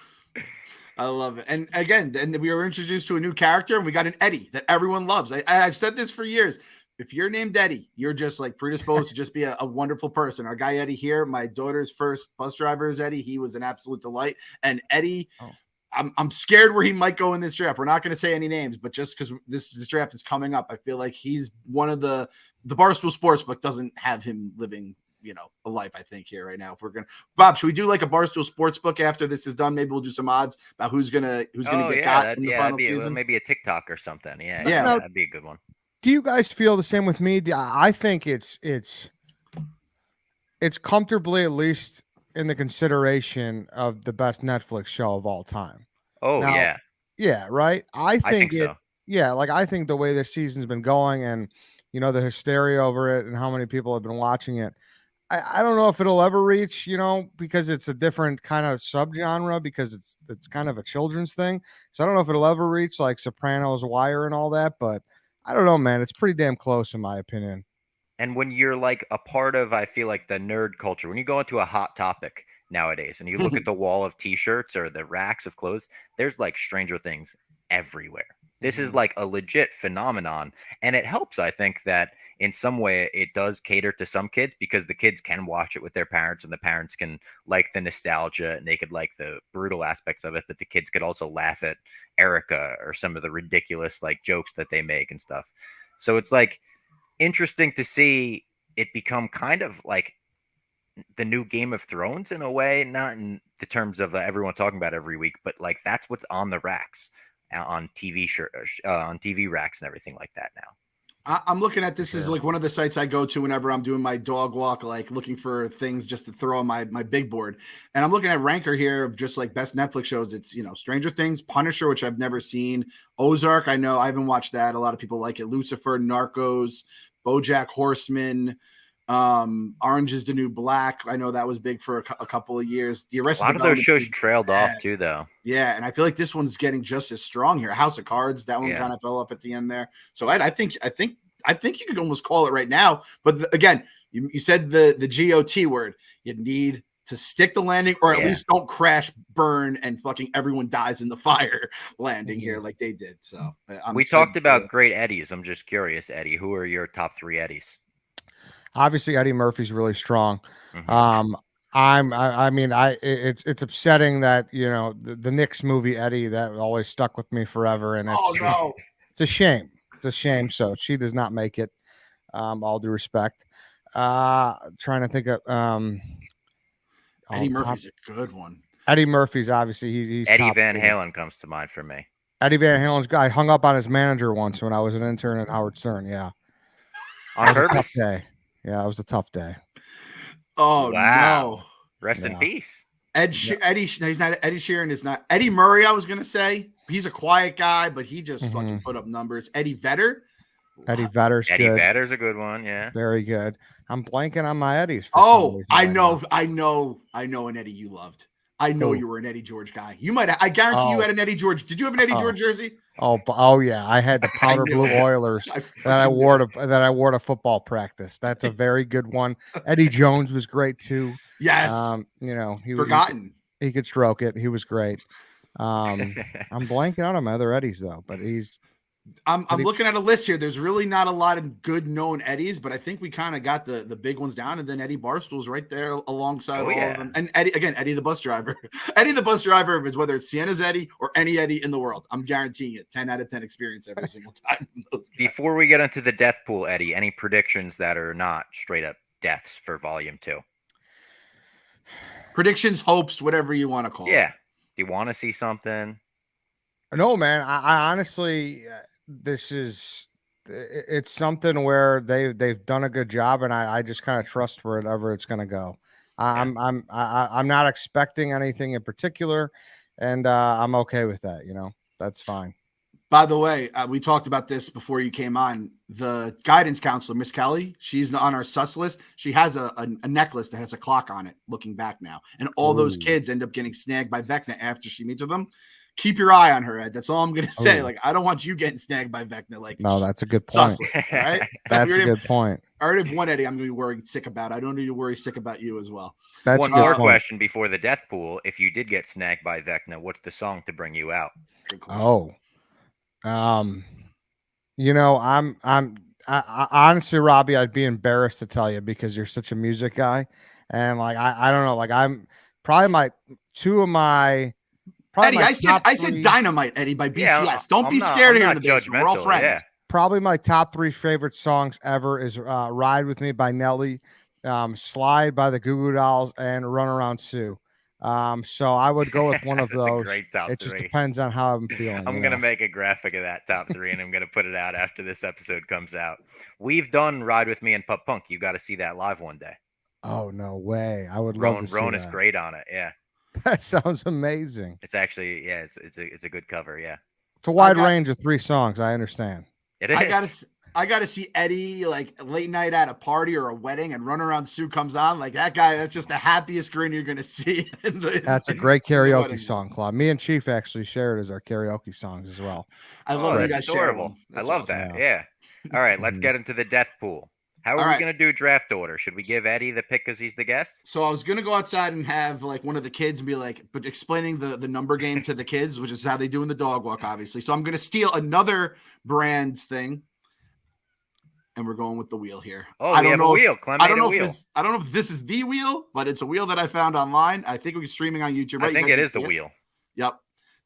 I love it. And again, then we were introduced to a new character, and we got an Eddie that everyone loves. I've said this for years. If you're named Eddie, you're just like predisposed to just be a wonderful person. Our guy Eddie here, my daughter's first bus driver is Eddie. He was an absolute delight. And Eddie, I'm scared where he might go in this draft. We're not going to say any names, but just because this draft is coming up, I feel like he's one of the Barstool Sportsbook doesn't have him living, a life, I think, here right now. If we're gonna, Bob, should we do like a Barstool Sportsbook after this is done? Maybe we'll do some odds about who's gonna get got in the final season.
Maybe a TikTok or something. Yeah, that'd be a good one.
Do you guys feel the same with me? I think it's comfortably at least in the consideration of the best Netflix show of all time.
Oh, now,
yeah, right. I think
so.
Like I think the way this season's been going, and the hysteria over it, and how many people have been watching it. I don't know if it'll ever reach, because it's a different kind of subgenre, because it's kind of a children's thing. So I don't know if it'll ever reach like Sopranos, Wire, and all that, but I don't know, man. It's pretty damn close in my opinion.
And when you're like a part of, I feel like, the nerd culture, when you go into a hot topic nowadays and you look at the wall of t-shirts or the racks of clothes, there's like Stranger Things everywhere. This is like a legit phenomenon. And it helps, I think, that in some way it does cater to some kids, because the kids can watch it with their parents and the parents can like the nostalgia and they could like the brutal aspects of it, but the kids could also laugh at Erica or some of the ridiculous like jokes that they make and stuff. So it's like interesting to see it become kind of like the new Game of Thrones in a way, not in the terms of everyone talking about every week, but like that's what's on the racks on TV on TV racks and everything like that now.
I'm looking at this as like one of the sites I go to whenever I'm doing my dog walk, like looking for things just to throw on my big board. And I'm looking at Ranker here of just like best Netflix shows. It's, Stranger Things, Punisher, which I've never seen, Ozark. I know I haven't watched that. A lot of people like it. Lucifer, Narcos, BoJack Horseman, Orange is the New Black. I know that was big for a couple of years. The Arrested
a lot of those shows trailed off too, though.
Yeah, and I feel like this one's getting just as strong here. House of Cards, that one kind of fell off at the end there. So I think you could almost call it right now. But again, you said the GOT word. You need to stick the landing, or at least don't crash, burn, and fucking everyone dies in the fire landing here like they did. So
we talked about great Eddies. I'm just curious, Eddie, who are your top 3 Eddies?
Obviously, Eddie Murphy's really strong.
Mm-hmm.
It's upsetting that the Knicks movie Eddie that always stuck with me forever, and it's a shame. It's a shame. So she does not make it. All due respect. Trying to think of
Eddie Murphy's a good one.
Eddie Murphy's obviously he's
Eddie
top
Van
4.
Halen comes to mind for me.
Eddie Van Halen's guy hung up on his manager once when I was an intern at Howard Stern. Yeah,
On
it was a tough
purpose?
day. Yeah, it was a tough day.
Oh no.
Wow. Rest in
Yeah.
peace.
Yeah.
Eddie, he's not Eddie Sheeran is not Eddie Murray. I was gonna say he's a quiet guy, but he just fucking put up numbers. Eddie Vedder.
Eddie Vedder's
Eddie
good.
Vedder's a good one. Yeah.
Very good. I'm blanking on my Eddies. For some reason
I
right
know,
now.
I know an Eddie you loved. I know
Who?
you were an Eddie George guy. You might. I guarantee you
Oh.
had an Eddie George. Did you have an Eddie
Oh.
George jersey?
Oh yeah, I had the powder
knew
blue
it.
Oilers
I
that I
fucking
wore
knew
to football practice. That's a very good one. Eddie Jones was great too.
Yes.
You know,
Forgotten.
He could stroke it. He was great. I'm blanking on my other Eddies though, but
I'm looking at a list here. There's really not a lot of good known Eddies, but I think we kind of got the big ones down, and then Eddie Barstool's right there alongside all of them. And Eddie the bus driver. Eddie the bus driver is whether it's Sienna's Eddie or any Eddie in the world. I'm guaranteeing it. 10 out of 10 experience every single time.
Before we get into the death pool, Eddie, any predictions that are not straight up deaths for volume 2?
Predictions, hopes, whatever you want to call it.
Yeah. Do you want to see something?
No, man. I honestly, it's something where they've done a good job, and I just kind of trust wherever it's going to go. I'm not expecting anything in particular, and I'm okay with that. You know, that's fine.
By the way, we talked about this before you came on. The guidance counselor, Miss Kelly, she's on our sus list. She has a necklace that has a clock on it looking back now. And all those kids end up getting snagged by Vecna after she meets with them. Keep your eye on her, Ed. That's all I'm going to say.
Ooh.
Like, I don't want you getting snagged by Vecna. Like,
no, that's a good point.
List, all right?
That's a good point.
I already have one Eddie I'm going to be worried sick about. I don't need to worry sick about you as well.
That's
one more question before the death pool. If you did get snagged by Vecna, what's the song to bring you out?
You know, I honestly, Robbie, I'd be embarrassed to tell you because you're such a music guy, and like I don't know, like I'm probably
Eddie, I said Dynamite, Eddie, by BTS.
Yeah,
don't be scared here in the basement. We're all friends.
Yeah.
Probably my top 3 favorite songs ever is "Ride with Me" by Nelly, "Slide" by the Goo Goo Dolls, and "Run Around Sue." So I would go with one of those. It just depends on how I'm feeling.
I'm gonna make a graphic of that top 3, and I'm gonna put it out after this episode comes out. We've done "Ride with Me" and "Pup Punk." You got to see that live one day.
Oh no way! I would love to see
Roan
that.
is great on it. Yeah,
that sounds amazing.
It's actually it's a good cover. Yeah,
it's a wide range of 3 songs. I understand.
It is.
I gotta see Eddie like late night at a party or a wedding, and Run Around Sue comes on. Like that guy, that's just the happiest grin you're gonna see.
That's a great karaoke song, Claude. Me and Chief actually shared as our karaoke songs as well.
I love you guys.
Adorable. I love that. Yeah. All right, let's get into the death pool. How are we going to do draft order? Should we give Eddie the pick because he's the guest?
So I was going to go outside and have like one of the kids and be like, but explaining the number game to the kids, which is how they do in the dog walk, obviously. So I'm going to steal another brand's thing. And we're going with the wheel here.
Oh, we have a wheel. Clem made a wheel.
I don't know if this is the wheel, but it's a wheel that I found online. I think we're streaming on YouTube. Right?
I think it is the wheel.
Yep.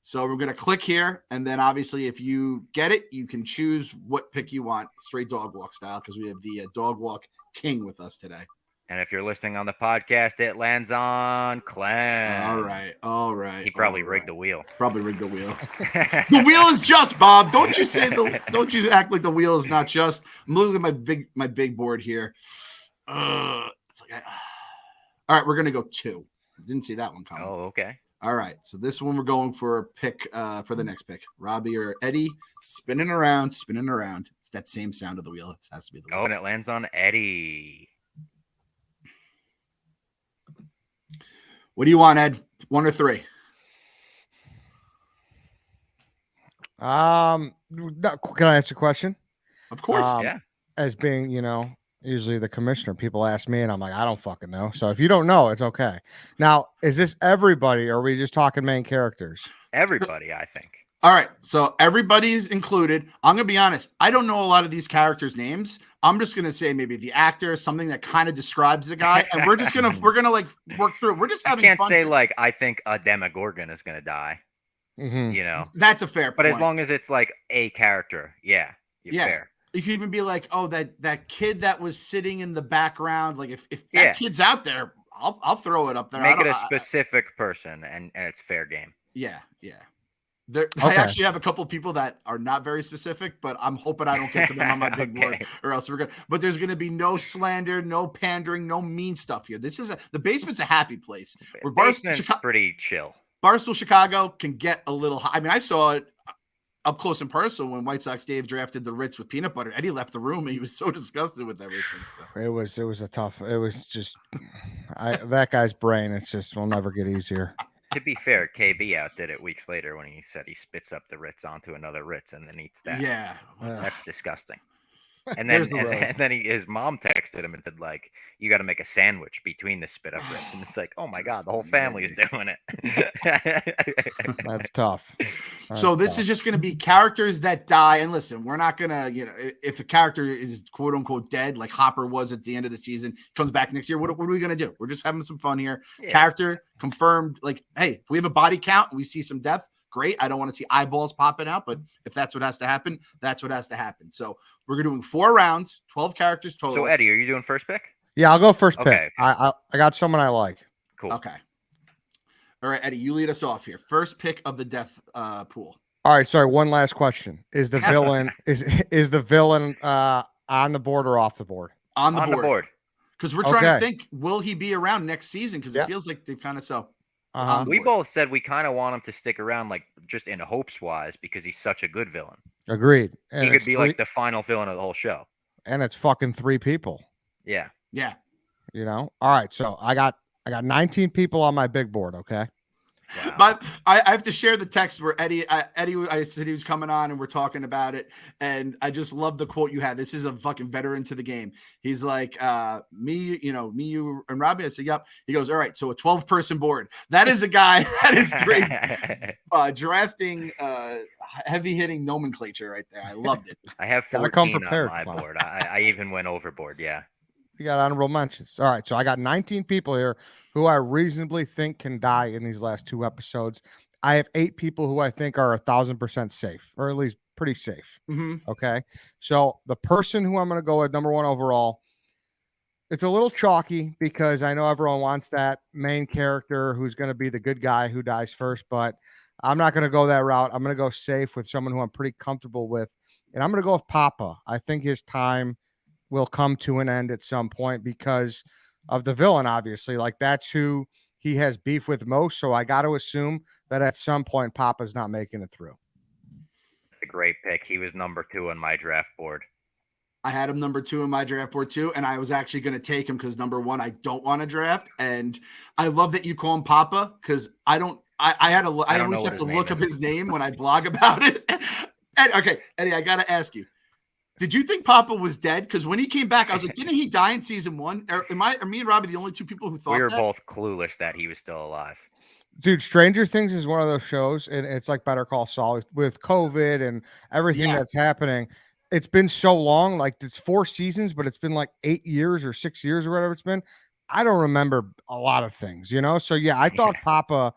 So we're going to click here. And then obviously if you get it, you can choose what pick you want, straight dog walk style, because we have the dog walk king with us today.
And if you're listening on the podcast, it lands on Clem.
All right.
He probably rigged the wheel.
The wheel is just, Bob. Don't you act like the wheel is not just. I'm looking at my big board here. It's like, all right, we're gonna go 2. Didn't see that one coming.
Oh, okay.
All right, so this one we're going for a pick for the next pick. Robbie or Eddie, spinning around. It's that same sound of the wheel. It has to be the wheel.
Oh, and it lands on Eddie.
What do you want, Ed? 1 or 3?
Can I ask a question?
Of course.
Yeah.
As being, usually the commissioner, people ask me and I'm like, I don't fucking know. So if you don't know, it's okay. Now, is this everybody or are we just talking main characters?
Everybody, I think.
All right. So everybody's included. I'm going to be honest. I don't know a lot of these characters' names. I'm just going to say maybe the actor, something that kind of describes the guy. And we're going to like work through it. We're just having fun.
I can't say like, I think a Demogorgon is going to die.
Mm-hmm.
That's a fair point.
But as long as it's like a character. Yeah. Fair.
You could even be like, oh, that kid that was sitting in the background. Like if that kid's out there, I'll throw it up there.
Make it a specific person and it's fair game.
Yeah. I actually have a couple people that are not very specific, but I'm hoping I don't get to them on my big board, or else we're good. But there's going to be no slander, no pandering, no mean stuff here. The basement's a happy place.
Where basement's pretty chill.
Barstool Chicago can get a little high. I mean, I saw it up close and personal when White Sox Dave drafted the Ritz with peanut butter. Eddie left the room and he was so disgusted with everything.
So. It was a tough. It was just that guy's brain. It's just will never get easier.
To be fair, KB outdid it weeks later when he said he spits up the Ritz onto another Ritz and then eats that.
Yeah,
that's disgusting. And then his mom texted him and said, like, you got to make a sandwich between the spit up Ritz. And it's like, oh my God, the whole family is doing it.
That's tough.
So this is just going to be characters that die. And listen, we're not going to, if a character is quote unquote dead, like Hopper was at the end of the season, comes back next year, what are we going to do? We're just having some fun here. Yeah. Character confirmed, like, hey, if we have a body count and we see some death, great. I don't want to see eyeballs popping out, but if that's what has to happen, that's what has to happen. So we're doing 4 rounds, 12 characters total.
So Eddie, are you doing first pick?
Yeah, I'll go first pick. I got someone I like.
Cool.
Okay. All right, Eddie, you lead us off here. First pick of the death pool.
All right, sorry. One last question: Is the villain is the villain on the board or off the board?
On the board. Because we're trying to think, will he be around next season? Because it feels like they've kind of so.
We both said we kind of want him to stick around, like just in hopes wise, because he's such a good villain.
Agreed.
And he could be like the final villain of the whole show.
And it's fucking 3 people.
Yeah.
Yeah.
All right. So I got 19 people on my big board. Okay.
Wow. But I have to share the text where Eddie, I said he was coming on and we're talking about it. And I just love the quote you had. This is a fucking veteran to the game. He's like, me, you and Robbie. I said, yep. He goes, all right. So a 12-person board. That is a guy that is great. Drafting, heavy hitting nomenclature right there. I loved it.
I have 14 on my board. I even went overboard. Yeah.
You got honorable mentions. All right. So I got 19 people here who I reasonably think can die in these last 2 episodes. I have 8 people who I think are 1,000% safe, or at least pretty safe.
Mm-hmm.
Okay. So the person who I'm going to go with number 1 overall, it's a little chalky because I know everyone wants that main character who's going to be the good guy who dies first, but I'm not going to go that route. I'm going to go safe with someone who I'm pretty comfortable with. And I'm going to go with Papa. I think his time will come to an end at some point because of the villain, obviously. Like, that's who he has beef with most. So I got to assume that at some point Papa's not making it through.
A great pick. He was number 2 on my draft board.
I had him number 2 in my draft board too, and I was actually going to take him because number 1 I don't want to draft, and I love that you call him Papa because I always have to look up his name when I blog about it. And, okay, Eddie, I got to ask you. Did you think Papa was dead? Because when he came back, I was like, didn't he die in season 1? Are me and Robbie the only 2 people who thought
we were both clueless that he was still alive?
Dude, Stranger Things is one of those shows, and it's like Better Call Saul with COVID and everything that's happening. It's been so long, like it's 4 seasons, but it's been like 8 years or 6 years or whatever it's been. I don't remember a lot of things, So yeah, I thought Papa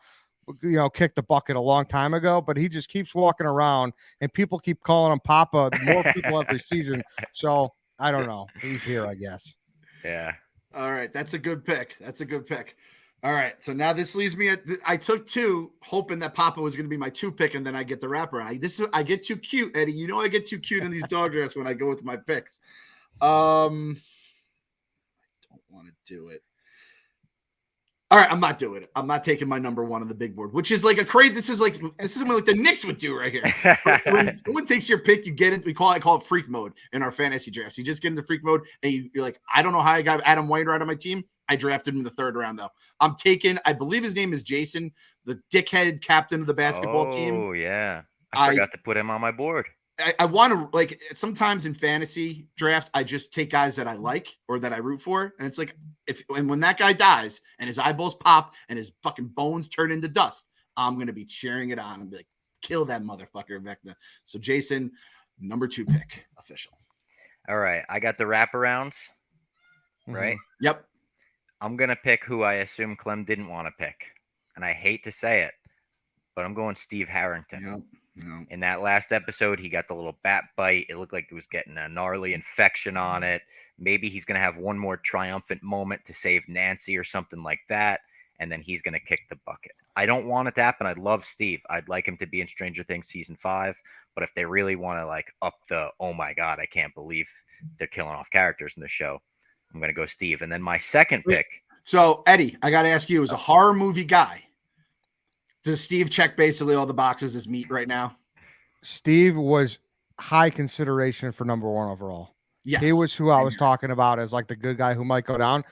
kicked the bucket a long time ago, but he just keeps walking around and people keep calling him Papa, more people every season. So I don't know. He's here, I guess.
Yeah.
All right. That's a good pick. All right. So now this leaves me I took 2 hoping that Papa was going to be my 2 pick. And then I get the wraparound. I get too cute, Eddie. I get too cute in these dog drafts when I go with my picks. I don't want to do it. All right, I'm not doing it. I'm not taking my number 1 on the big board, which is like this is what like the Knicks would do right here. When someone takes your pick, you get into I call it freak mode in our fantasy drafts. You just get into freak mode and you're like, I don't know how I got Adam Wainwright on my team. I drafted him in the 3rd round though. I'm taking, I believe his name is Jason, the dickhead captain of the basketball team.
Oh yeah. I forgot to put him on my board.
I want to, like, sometimes in fantasy drafts, I just take guys that I like or that I root for. And it's like, when that guy dies and his eyeballs pop and his fucking bones turn into dust, I'm going to be cheering it on and be like, kill that motherfucker, Vecna. So Jason, number 2 pick, official.
All right. I got the wraparounds, right?
Yep.
I'm going to pick who I assume Clem didn't want to pick. And I hate to say it, but I'm going Steve Harrington.
Yep.
In that last episode, he got the little bat bite. It looked like he was getting a gnarly infection on it. Maybe he's going to have one more triumphant moment to save Nancy or something like that. and then he's going to kick the bucket. I don't want it to happen. I love Steve. I'd like him to be in Stranger Things season 5. But if they really want to like up the, oh my God, I can't believe they're killing off characters in the show, I'm going to go Steve. And then my second pick.
So, Eddie, I got to ask you, as a horror movie guy, does Steve check basically all the boxes as meat right now?
Steve was high consideration for number 1 overall.
Yes.
He was who I was talking about as like the good guy who might go down.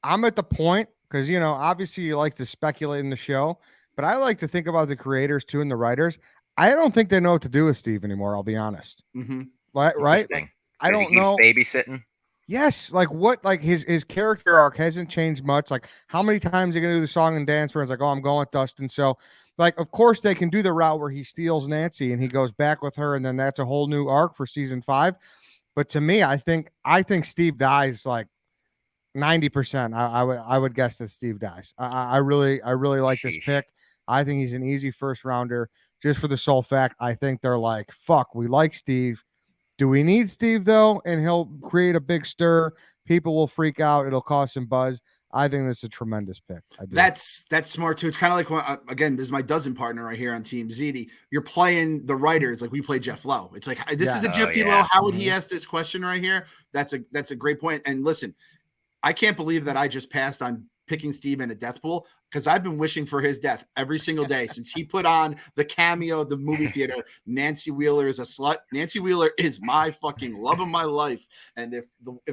I'm at the point, because, you know, obviously you like to speculate in the show, but I like to think about the creators too and the writers. I don't think they know what to do with Steve anymore, I'll be honest.
Mm-hmm.
Right? Like, I don't know.
Babysitting?
Yes, like what? Like his character arc hasn't changed much. Like how many times are you gonna do the song and dance where it's like, oh, I'm going with Dustin. So, like, of course they can do the route where he steals Nancy and he goes back with her, and then that's a whole new arc for season 5. But to me, I think Steve dies like 90%. I would guess that Steve dies. I really like this pick. I think he's an easy first rounder just for the sole fact. I think they're like, fuck, we like Steve. Do we need Steve though? And he'll create a big stir. People will freak out. It'll cause some buzz. I think that's a tremendous pick.
That's smart too. It's kind of like when, again, this is my dozen partner right here on Team ZD. You're playing the writers like we play Jeff Lowe. It's like this is a Jeff D. Lowe. How would he ask this question right here? That's a great point. And listen, I can't believe that I just passed on picking Steve in a death pool, because I've been wishing for his death every single day since he put on the cameo of the movie theater. Nancy Wheeler is a slut. Nancy Wheeler is my fucking love of my life. And if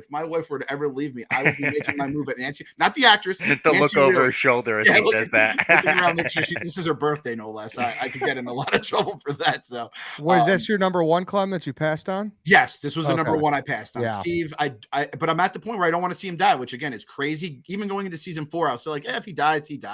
my wife were to ever leave me, I would be making my move at Nancy, not the actress.
The look over her shoulder as he says that.
Around, this is her birthday, no less. I could get in a lot of trouble for that. So,
was this your number 1, Clem, that you passed on?
Yes, this was the number 1 I passed on.
Yeah.
Steve, but I'm at the point where I don't want to see him die, which again is crazy. Even going into season 4, I was still like, if he dies, he dies.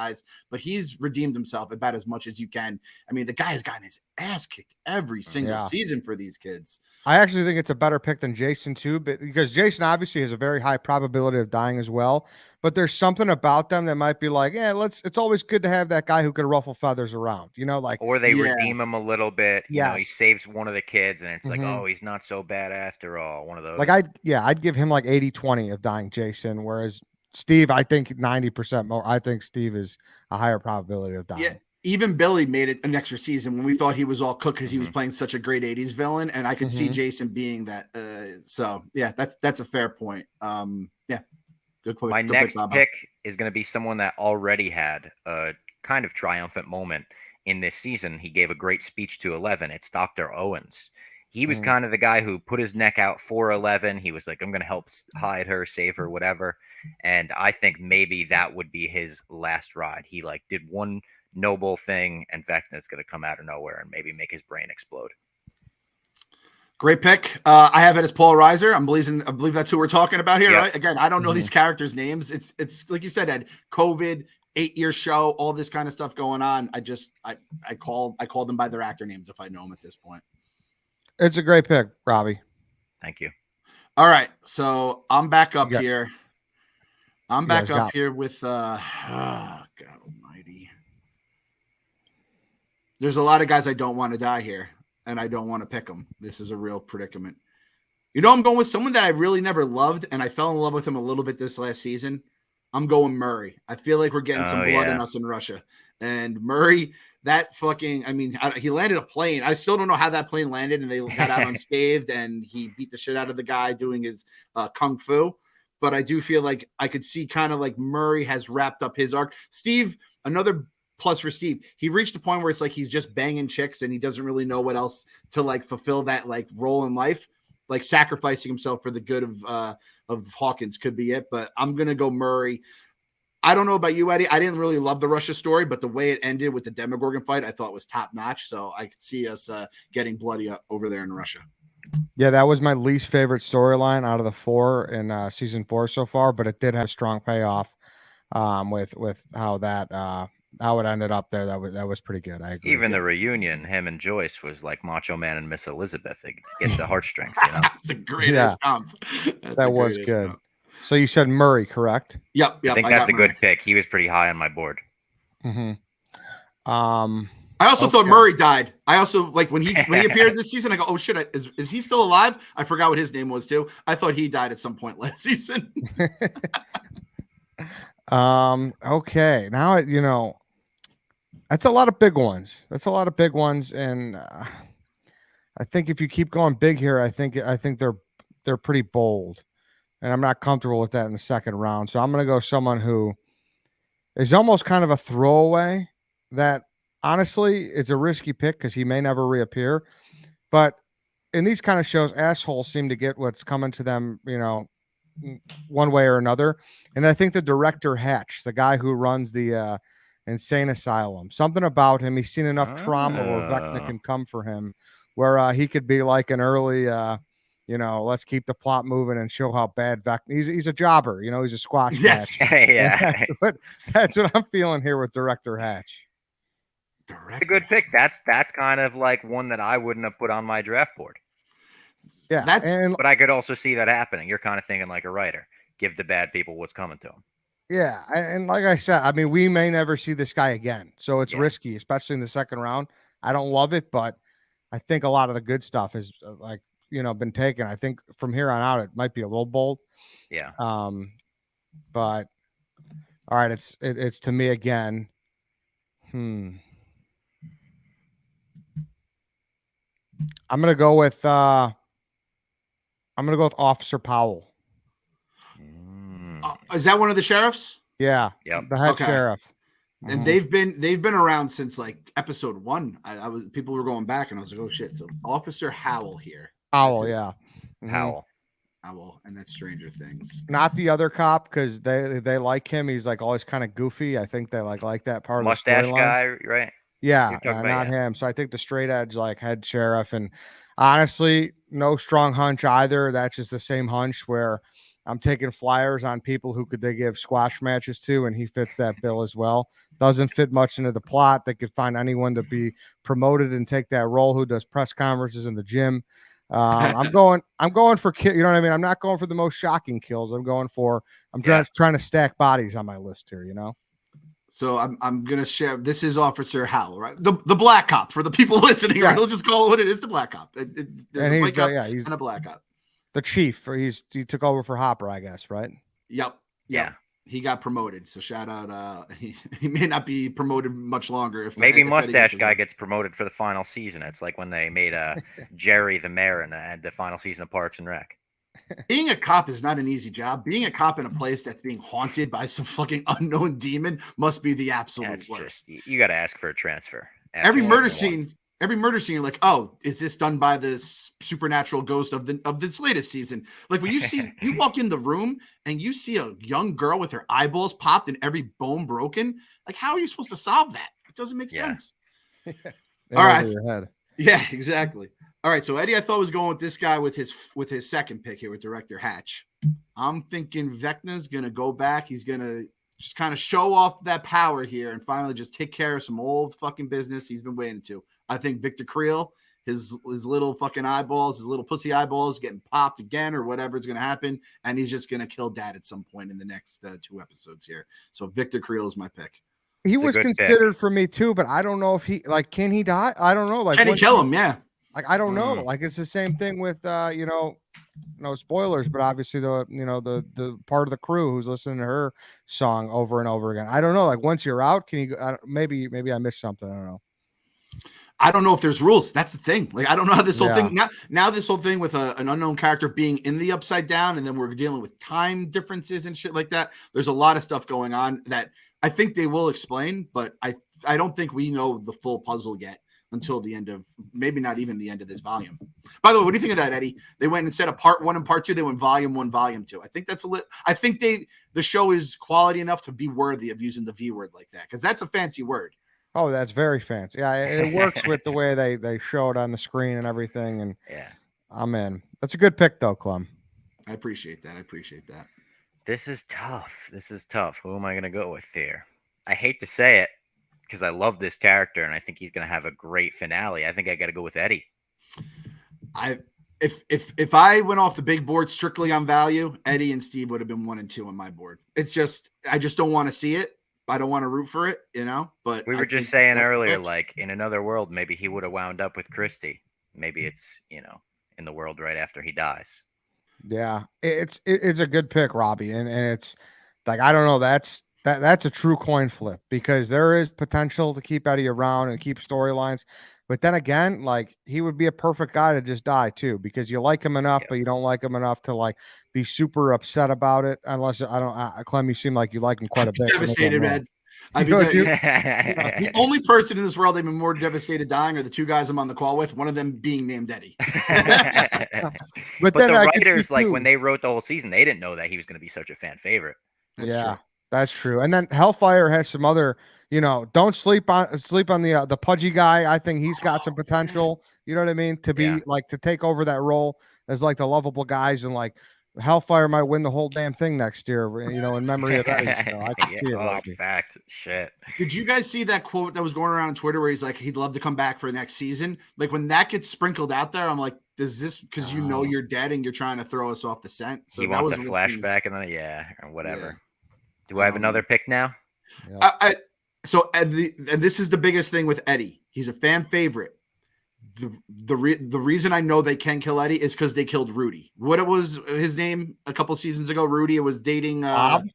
But he's redeemed himself about as much as you can. I mean, the guy has gotten his ass kicked every single season for these kids.
I actually think it's a better pick than Jason too, but because Jason obviously has a very high probability of dying as well. But there's something about them that might be like, it's always good to have that guy who could ruffle feathers around, you know, like,
or they redeem him a little bit. You know, he
Yes.
saves one of the kids, and it's like, oh, he's not so bad after all. One of those.
Like I'd give him like 80-20 of dying Jason, whereas Steve, I think 90% more. I think Steve is a higher probability of dying.
Yeah, even Billy made it an extra season when we thought he was all cooked because he was playing such a great 80s villain, and I could see Jason being that. So yeah, that's a fair point. Yeah, good point.
My next pick is going to be someone that already had a kind of triumphant moment in this season. He gave a great speech to 11. It's Dr. Owens. He was kind of the guy who put his neck out for 11. He was like, I'm going to help hide her, save her, whatever. And I think maybe that would be his last ride. He like did one noble thing, and Vecna is going to come out of nowhere and maybe make his brain explode.
Great pick. I have it as Paul Reiser. I believe that's who we're talking about here, right? Again, I don't know these characters' names. It's like you said, Ed, COVID, 8-year show, all this kind of stuff going on. I call them by their actor names if I know them at this point.
It's a great pick, Robbie.
Thank you.
All right, so I'm back up here. I'm back up here with God Almighty. There's a lot of guys I don't want to die here, and I don't want to pick them. This is a real predicament. You know, I'm going with someone that I really never loved, and I fell in love with him a little bit this last season. I'm going Murray. I feel like we're getting some blood in us in Russia. And Murray, that fucking, I mean, he landed a plane. I still don't know how that plane landed, and they got out unscathed, and he beat the shit out of the guy doing his kung fu. But I do feel like I could see kind of like Murray has wrapped up his arc. Steve, another plus for Steve, he reached a point where it's like he's just banging chicks, and he doesn't really know what else to like fulfill that like role in life. Like sacrificing himself for the good of Hawkins could be it. But I'm going to go Murray. I don't know about you, Eddie. I didn't really love the Russia story, but the way it ended with the Demogorgon fight, I thought was top notch. So I could see us getting bloody over there in Russia.
Yeah, that was my least favorite storyline out of the 4 in season 4 so far, but it did have a strong payoff with how it ended up there. That was pretty good. I agree.
Even the reunion, him and Joyce was like Macho Man and Miss Elizabeth. It gets the heartstrings, you know.
It's a great comp.
That was good. Comp. So you said Murray, correct?
Yep.
I think that's a good pick. He was pretty high on my board.
Mm-hmm.
I also thought Murray died. I also like when he appeared this season. I go, oh shit, is he still alive? I forgot what his name was too. I thought he died at some point last season.
Okay. Now that's a lot of big ones. And I think if you keep going big here, I think they're pretty bold, and I'm not comfortable with that in the second round. So I'm going to go someone who is almost kind of a throwaway. That honestly, it's a risky pick because he may never reappear. But in these kind of shows, assholes seem to get what's coming to them, one way or another. And I think the director Hatch, the guy who runs the insane asylum, something about him, he's seen enough trauma where Vecna
Oh.
can come for him, where he could be like an early, let's keep the plot moving and show how bad Vecna. He's a jobber, he's a squash
Yes.
match. And
Yeah.
that's what I'm feeling here with director Hatch.
A good pick. That's kind of like one that I wouldn't have put on my draft board.
Yeah,
But I could also see that happening. You're kind of thinking like a writer. Give the bad people what's coming to them.
yeah, and like I said, I mean, we may never see this guy again, so it's
Yeah.
risky, especially in the second round. I don't love it, but I think a lot of the good stuff is been taken. I think from here on out, it might be a little bold.
Yeah.
But all right, it's to me again. I'm gonna go with Officer Powell.
Is that one of the sheriffs?
Yeah.
Yep.
The head
Okay.
sheriff.
And they've been around since like episode 1. People were going back, and I was like, oh shit. So Officer Howell here.
Powell, yeah.
Howell.
Howell, and that's Stranger Things.
Not the other cop, because they like him. He's like always kind of goofy. I think they like that part
Mustache
of the storyline.
guy, right?
Yeah,
You're talking about
not him. So I think the straight edge like head sheriff, and honestly, no strong hunch either. That's just the same hunch where I'm taking flyers on people who could they give squash matches to, and he fits that bill as well. Doesn't fit much into the plot. They could find anyone to be promoted and take that role who does press conferences in the gym. I'm going for kill. You know what I mean? I'm not going for the most shocking kills. I'm trying to stack bodies on my list here.
So I'm gonna share. This is Officer Howell, right? The black cop for the people listening.
Yeah.
Right? They'll just call it what it is. The black cop. There's
And
a
he's
white cop
he's
and a black cop.
the chief. Or he took over for Hopper, I guess, right?
Yep.
Yeah.
He got promoted. So shout out. He may not be promoted much longer. If
Maybe
if
Mustache guy gets promoted for the final season. It's like when they made Jerry the mayor in the final season of Parks and Rec.
Being a cop is not an easy job. Being a cop in a place that's being haunted by some fucking unknown demon must be the absolute worst.
You got to ask for a transfer.
Every murder scene, you're like, oh, is this done by this supernatural ghost of this latest season? Like when you walk in the room and you see a young girl with her eyeballs popped and every bone broken. Like, how are you supposed to solve that? It doesn't make sense.
All
right.
Your head.
Yeah, exactly. All right, so Eddie, I thought was going with this guy with his second pick here with director Hatch. I'm thinking Vecna's gonna go back. He's gonna just kind of show off that power here and finally just take care of some old fucking business he's been waiting to. I think Victor Creel, his little fucking eyeballs, his little pussy eyeballs getting popped again or whatever is gonna happen, and he's just gonna kill Dad at some point in the next 2 episodes here. So Victor Creel is my pick.
He was considered for me too, but I don't know if can he die? I don't know. Like,
can he kill him? Yeah.
Like, I don't know. Like, it's the same thing with, no spoilers, but obviously the part of the crew who's listening to her song over and over again. I don't know. Like, once you're out, can you, maybe I missed something. I don't know.
I don't know if there's rules. That's the thing. Like, I don't know how this whole thing now this whole thing with an unknown character being in the Upside Down, and then we're dealing with time differences and shit like that. There's a lot of stuff going on that I think they will explain, but I don't think we know the full puzzle yet until the end of, maybe not even the end of this volume. By the way, what do you think of that, Eddie? They went, instead of part 1 and part 2, they went volume 1, volume 2. I think that's I think the show is quality enough to be worthy of using the V word like that, because that's a fancy word.
Oh, that's very fancy. Yeah, it works with the way they show it on the screen and everything. And
yeah,
I'm in. That's a good pick, though, Clem.
I appreciate that.
This is tough. Who am I going to go with here? I hate to say it, because I love this character and I think he's going to have a great finale. I think I got to go with Eddie.
If I went off the big board strictly on value, Eddie and Steve would have been 1 and 2 on my board. It's just, I just don't want to see it. I don't want to root for it, but
we were just saying earlier, like in another world, maybe he would have wound up with Christy. Maybe it's, in the world right after he dies.
Yeah, it's a good pick, Robbie. And it's like, I don't know. That's That's a true coin flip because there is potential to keep Eddie around and keep storylines. But then again, like he would be a perfect guy to just die too because you like him enough,
Yep.
but you don't like him enough to like be super upset about it. Unless I don't, Clem, you seem like you like him quite a bit. So
Devastated, man. I
You know,
mean,
dude?
the only person in this world they've been more devastated dying are the two guys I'm on the call with. One of them being named Eddie.
But
But
then
the
I could see
writers, like when
too.
they wrote the whole season, they didn't know that he was going to be such a fan favorite.
That's
Yeah,
true.
that's true. And then Hellfire has some other, don't sleep on the pudgy guy. I think he's got some potential. You know what I mean? To
Yeah.
be like to take over that role as like the lovable guys, and like Hellfire might win the whole damn thing next year. In memory of Eddie. So I could
Yeah.
see it.
Oh,
Robbie.
fact. Shit.
Did you guys see that quote that was going around on Twitter where he's like, he'd love to come back for next season? Like when that gets sprinkled out there, I'm like, does this because you're dead and you're trying to throw us off the scent? So
He
that
wants
was
a
one thing.
flashback and then or whatever.
Yeah.
Do I have another pick now?
Yeah. And this is the biggest thing with Eddie. He's a fan favorite. The reason I know they can kill Eddie is because they killed Rudy. What it was his name a couple seasons ago? Rudy. It was dating Bob.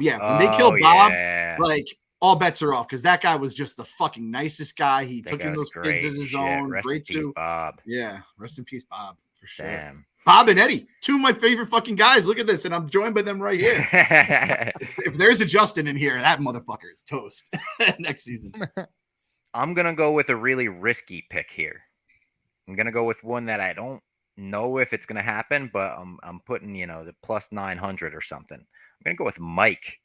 Yeah. When they killed Bob, like all bets are off because that guy was just the fucking nicest guy. He took in those kids as his own.
Rest
Great
in peace,
too.
Bob.
Yeah. Rest in peace, Bob. For sure.
Damn.
Bob and Eddie, two of my favorite fucking guys. Look at this, and I'm joined by them right here. If there's a Justin in here, that motherfucker is toast next season.
I'm gonna go with a really risky pick here. I'm gonna go with one that I don't know if it's gonna happen, but I'm putting the plus 900 or something. I'm gonna go with Mike.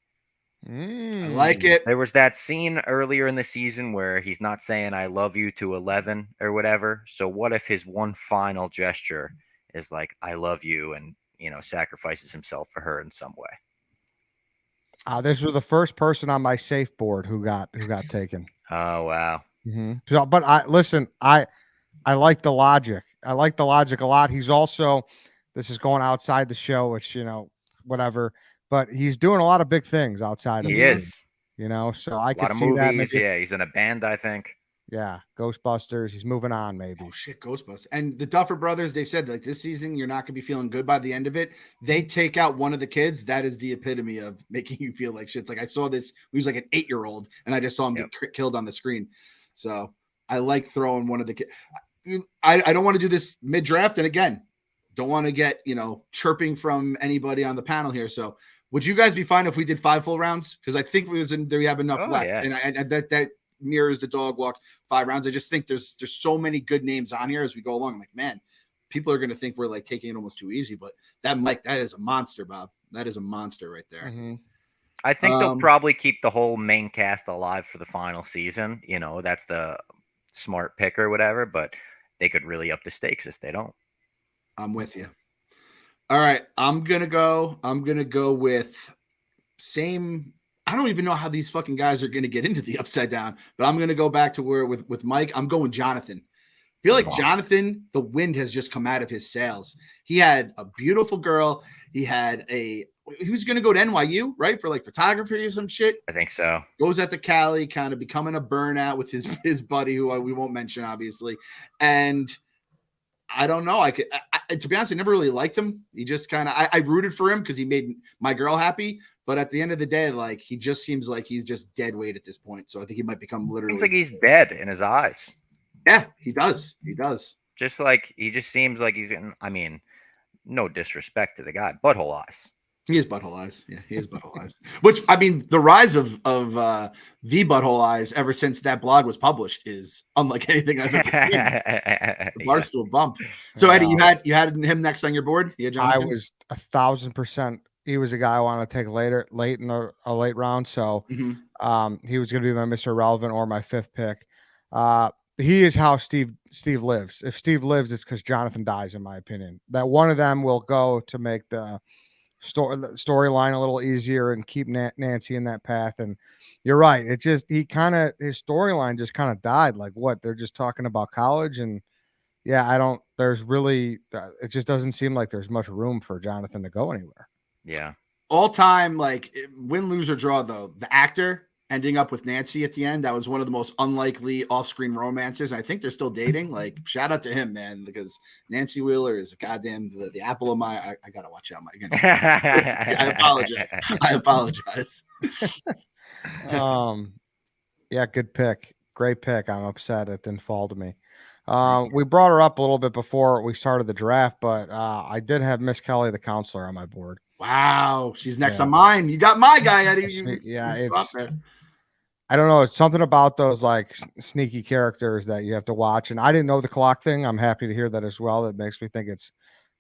I like it.
There was that scene earlier in the season where he's not saying "I love you" to 11 or whatever. So what if his one final gesture is like "I love you" and sacrifices himself for her in some way?
This was the first person on my safe board who got taken.
Oh wow.
So, but I like the logic. I like the logic a lot. He's also, this is going outside the show, which whatever. But he's doing a lot of big things outside of
He
it.
is.
So I
A
could
lot of
see
movies.
that. Maybe,
Yeah, he's in a band, I think.
Yeah, Ghostbusters. He's moving on, maybe.
Oh shit, Ghostbusters. And the Duffer Brothers, they said like this season you're not gonna be feeling good by the end of it. They take out one of the kids. That is the epitome of making you feel like shit. It's like I saw this. He was like an 8-year-old, and I just saw him get killed on the screen. So I like throwing one of the kids. I don't want to do this mid draft, and again, don't want to get chirping from anybody on the panel here. So would you guys be fine if we did 5 full rounds? Because I think we have enough left,
yeah.
and that mirrors the dog walk 5 rounds. I just think there's so many good names on here as we go along. I'm like, man, people are going to think we're like taking it almost too easy, but that is a monster, Bob. That is a monster right there.
I think they'll probably keep the whole main cast alive for the final season. That's the smart pick or whatever, but they could really up the stakes if they don't.
I'm with you. All right, I'm gonna go with same. I don't even know how these fucking guys are going to get into the upside down, but I'm going to go back to where with Mike. I'm going Jonathan. I feel like Jonathan, the wind has just come out of his sails. He had a beautiful girl. He was going to go to NYU, right? For like photography or some shit.
I think so.
Goes out to Cali, kind of becoming a burnout with his buddy, who we won't mention, obviously. And I don't know. To be honest, I never really liked him. He just kind of, I rooted for him because he made my girl happy. But at the end of the day, like he just seems like he's just dead weight at this point. So I think he might become literally.
Seems like he's dead in his eyes.
Yeah, he does. He does.
Just like he just seems like he's in. I mean, no disrespect to the guy, butthole eyes.
He is butthole eyes. Yeah, he is butthole eyes. Which I mean, the rise of the butthole eyes ever since that blog was published is unlike anything I've ever seen. The Barstool bump. So Eddie, you had him next on your board.
I was 1,000%. He was a guy I wanted to take late in a late round. So he was going to be my Mr. Relevant or my 5th pick. He is how Steve lives. If Steve lives, it's because Jonathan dies, in my opinion. That one of them will go to make the storyline a little easier and keep Nancy in that path. And you're right. It just, his storyline just kind of died. Like what? They're just talking about college. And yeah, it just doesn't seem like there's much room for Jonathan to go anywhere.
Yeah.
All time, like win, lose, or draw, though, the actor ending up with Nancy at the end. That was one of the most unlikely off-screen romances. I think they're still dating. Like, shout out to him, man, because Nancy Wheeler is a goddamn the apple of my. I gotta watch out. I apologize. I apologize.
Yeah, good pick. Great pick. I'm upset it didn't fall to me. We brought her up a little bit before we started the draft, but I did have Miss Kelly, the counselor, on my board.
Wow, she's next on mine. You got my guy, Eddie.
It's. I don't know. It's something about those like sneaky characters that you have to watch. And I didn't know the clock thing. I'm happy to hear that as well. That makes me think it's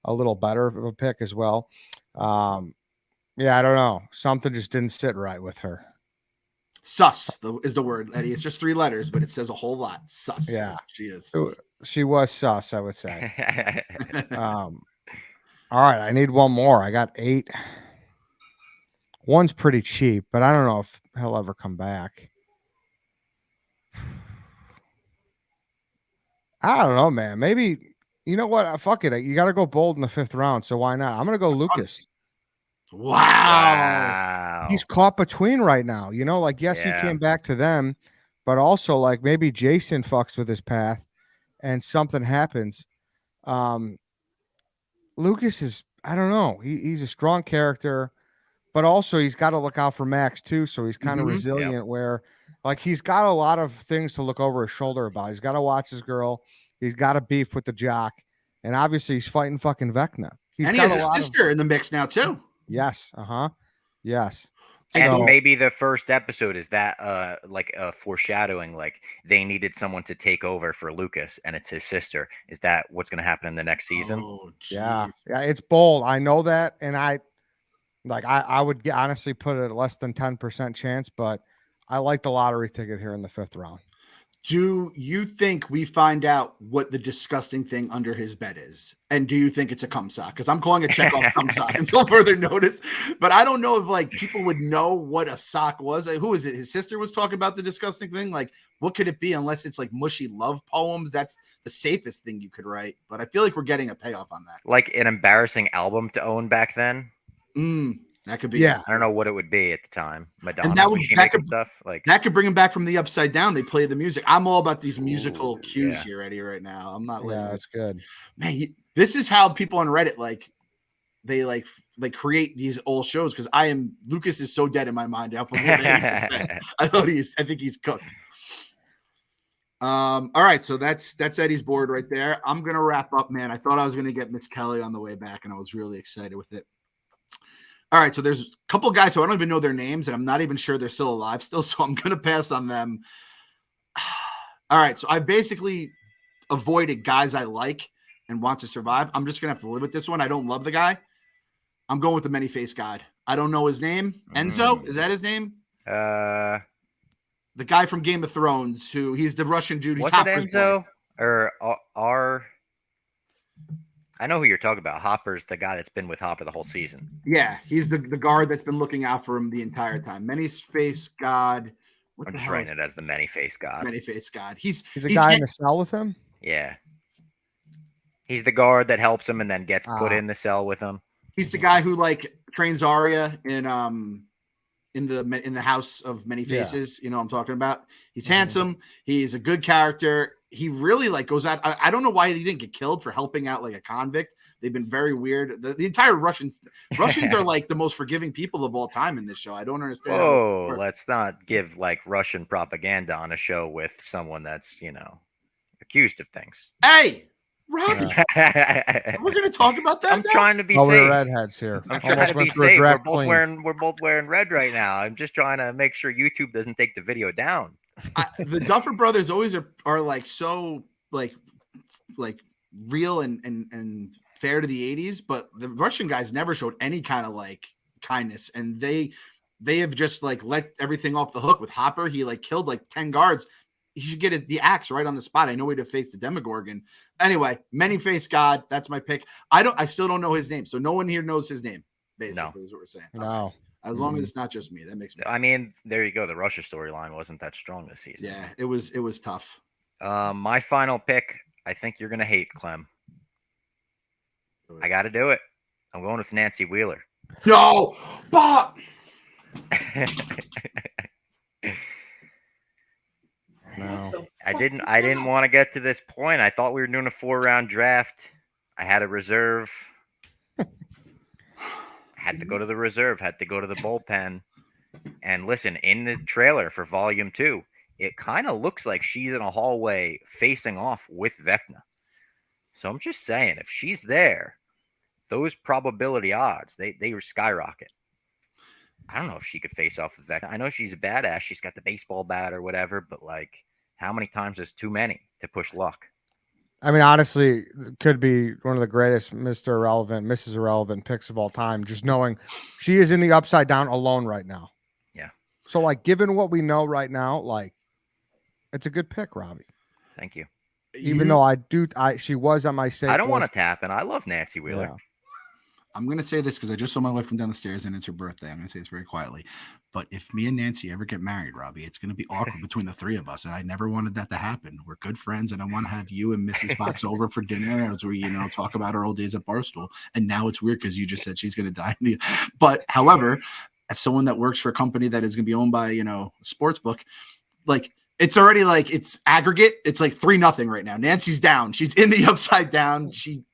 a little better of a pick as well. Yeah, I don't know. Something just didn't sit right with her.
Sus is the word, Eddie. It's just 3 letters, but it says a whole lot. Sus.
Yeah,
she is.
She was sus, I would say. All right, I need one more. I got 8. One's pretty cheap, but I don't know if he'll ever come back. I don't know, man. Maybe, you know what? Fuck it. You got to go bold in the 5th round, so why not? I'm going to go Lucas.
Wow.
He's caught between right now. You know, like, yes, he came back to them, but also, like, maybe Jason fucks with his path and something happens. Lucas is, I don't know. He's a strong character, but also he's got to look out for Max, too, so he's kind of resilient where, like, he's got a lot of things to look over his shoulder about. He's got to watch his girl. He's got to beef with the jock. And obviously, he's fighting fucking Vecna.
And he has his sister in the mix now, too.
Yes. Yes.
And so, maybe the first episode is that like a foreshadowing, like they needed someone to take over for Lucas, and it's his sister. Is that what's going to happen in the next season?
Oh,
yeah, it's bold. I know that, and I would honestly put it at less than 10% chance, but I like the lottery ticket here in the 5th round.
Do you think we find out what the disgusting thing under his bed is? And do you think it's a cum sock? Because I'm calling it Chekhov cum sock until further notice. But I don't know if like people would know what a sock was. Like, who is it? His sister was talking about the disgusting thing. Like, what could it be unless it's like mushy love poems? That's the safest thing you could write. But I feel like we're getting a payoff on that.
Like an embarrassing album to own back then.
That could be.
Yeah,
I don't know what it would be at the time. Madonna,
and
was she making stuff like
that? Could bring him back from the Upside Down. They play the music. I'm all about these musical cues here, Eddie. Right now, I'm not.
Yeah, that's good.
Man, this is how people on Reddit like they create these old shows because Lucas is so dead in my mind. I think he's cooked. All right, so that's Eddie's board right there. I'm gonna wrap up, man. I thought I was gonna get Miss Kelly on the way back, and I was really excited with it. All right, so there's a couple of guys who I don't even know their names, and I'm not even sure they're still alive still, so I'm going to pass on them. All right, so I basically avoided guys I like and want to survive. I'm just going to have to live with this one. I don't love the guy. I'm going with the many-faced god. I don't know his name. Enzo? Is that his name?
The
guy from Game of Thrones, he's the Russian dude.
Was it Enzo? Or I know who you're talking about. Hopper's the guy that's been with Hopper the whole season.
Yeah, he's the guard that's been looking out for him the entire time. Many-faced god.
I'm just writing it as the many-faced god.
Many-faced god. He's
a guy in the cell with him?
Yeah. He's the guard that helps him and then gets put in the cell with him.
He's the guy who like trains Arya in the House of Many Faces. You know what I'm talking about? He's handsome. He's a good character. He really like goes out. I don't know why he didn't get killed for helping out like a convict. They've been very weird. The entire Russians are like the most forgiving people of all time in this show. I don't understand.
Oh, let's not give like Russian propaganda on a show with someone that's, accused of things.
Hey, Robbie, we're going to talk about that.
I'm trying to be safe.
We're redheads here.
I'm trying to be safe. We're both wearing red right now. I'm just trying to make sure YouTube doesn't take the video down.
The Duffer Brothers always are like so like real and fair to the 80s, but the Russian guys never showed any kind of like kindness, and they have just like let everything off the hook with Hopper. He like killed like 10 guards. He should get the axe right on the spot. I know he'd have faced the Demogorgon. Anyway, many-faced god. That's my pick. I still don't know his name, so no one here knows his name. Basically, is what we're saying.
No.
As long as it's not just me, that makes me.
I mean, there you go. The Russia storyline wasn't that strong this season.
Yeah, it was tough.
My final pick. I think you're gonna hate, Clem. I got to do it. I'm going with Nancy Wheeler.
No, Bob.
No.
I didn't want to get to this point. I thought we were doing a 4-round draft. I had a reserve. Had to go to the reserve. Had to go to the bullpen. And listen, in the trailer for Volume 2, it kind of looks like she's in a hallway facing off with Vecna. So I'm just saying, if she's there, those probability odds, they skyrocket. I don't know if she could face off with Vecna. I know she's a badass. She's got the baseball bat or whatever, but like, how many times is too many to push luck?
I mean, honestly, it could be one of the greatest Mr. Irrelevant, Mrs. Irrelevant picks of all time, just knowing she is in the upside down alone right now.
Yeah.
So, like, given what we know right now, like, it's a good pick, Robbie.
Thank you.
Even though she was on my safe
I don't want
list.
to tap, and I love Nancy Wheeler.
Yeah.
I'm going to say this because I just saw my wife come down the stairs and it's her birthday. I'm going to say this very quietly. But if me and Nancy ever get married, Robbie, it's going to be awkward between the three of us. And I never wanted that to happen. We're good friends. And I want to have you and Mrs. Fox over for dinner as we, talk about our old days at Barstool. And now it's weird because you just said she's going to die. But however, as someone that works for a company that is going to be owned by, a sports book, like, it's already like it's aggregate. It's like 3-0 right now. Nancy's down. She's in the upside down. She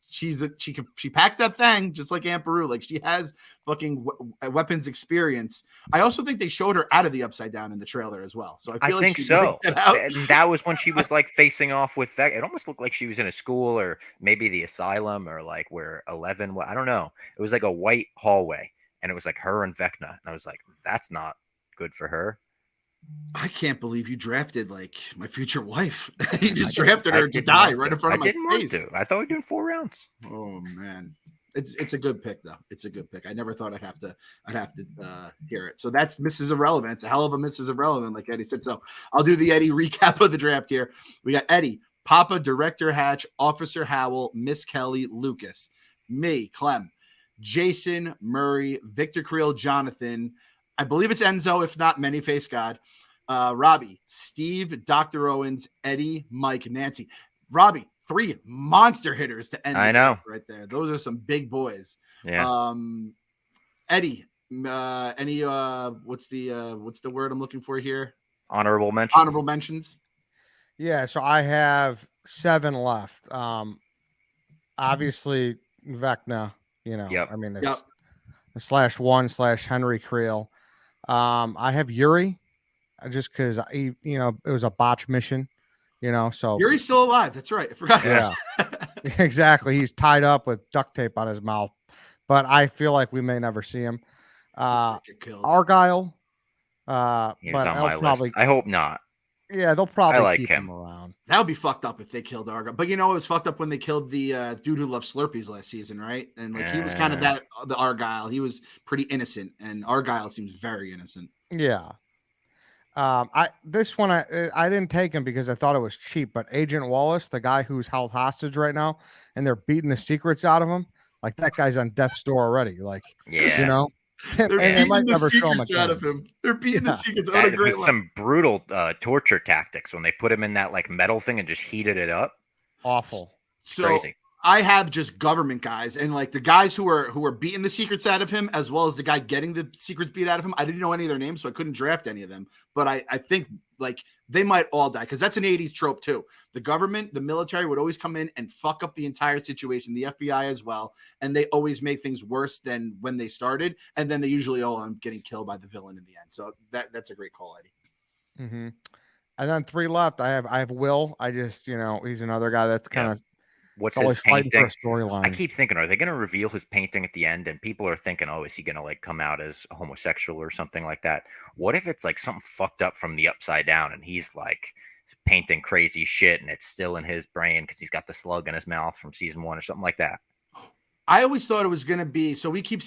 packs that thing just like Aunt Beru. Like she has fucking weapons experience. I also think they showed her out of the upside down in the trailer as well. So I feel like
think so. That was when she was like facing off with that. It almost looked like she was in a school or maybe the asylum or like where 11. I don't know. It was like a white hallway and it was like her and Vecna. And I was like, that's not good for her.
I can't believe you drafted like my future wife. You just drafted her to die right in front of my face.
I didn't want to. I thought we were doing 4 rounds.
Oh man, it's a good pick though. It's a good pick. I never thought I'd have to hear it. So that's Mrs. Irrelevant. It's a hell of a Mrs. Irrelevant, like Eddie said. So I'll do the Eddie recap of the draft here. We got Eddie, Papa, Director Hatch, Officer Howell, Miss Kelly, Lucas, me, Clem, Jason, Murray, Victor Creel, Jonathan. I believe it's Enzo, if not Many Face God. Robbie, Steve, Dr. Owens, Eddie, Mike, Nancy. Robbie, 3 monster hitters to end.
I know
right there. Those are some big boys.
Yeah.
Eddie, any what's the word I'm looking for here?
Honorable mentions.
Honorable mentions.
Yeah, so I have 7 left. Obviously Vecna,
Yep.
I mean it's /1 / Henry Creel. I have Yuri, just because it was a botch mission, So
Yuri's still alive. That's right. I forgot.
Yeah, exactly. He's tied up with duct tape on his mouth, but I feel like we may never see him. Argyle, but
on my
list.
I hope not.
Yeah, they'll probably keep him around.
That would be fucked up if they killed Argyle. But it was fucked up when they killed the dude who loved Slurpees last season, right? And like he was kind of the Argyle. He was pretty innocent, and Argyle seems very innocent.
Yeah. This one I didn't take him because I thought it was cheap, but Agent Wallace, the guy who's held hostage right now, and they're beating the secrets out of him, like that guy's on death's door already. Like,
They're beating the secrets out of him. They're beating the secrets out of him.
Some brutal torture tactics when they put him in that like metal thing and just heated it up.
Awful.
Crazy. I have just government guys and like the guys who are beating the secrets out of him, as well as the guy getting the secrets beat out of him. I didn't know any of their names, so I couldn't draft any of them. But I think like they might all die because that's an 80s trope too. The government, the military would always come in and fuck up the entire situation, the FBI as well. And they always make things worse than when they started. And then they usually all end up getting killed by the villain in the end. So that's a great call, Eddie.
Mm-hmm. And then 3 left. I have Will. I just, he's another guy that's kind of
what's
always
his
fighting
painting?
for a storyline.
I keep thinking, are they going to reveal his painting at the end? And people are thinking, oh, is he going to like come out as homosexual or something like that? What if it's like something fucked up from the upside down and he's like painting crazy shit and it's still in his brain because he's got the slug in his mouth from season 1 or something like that?
I always thought it was going to be, so we keep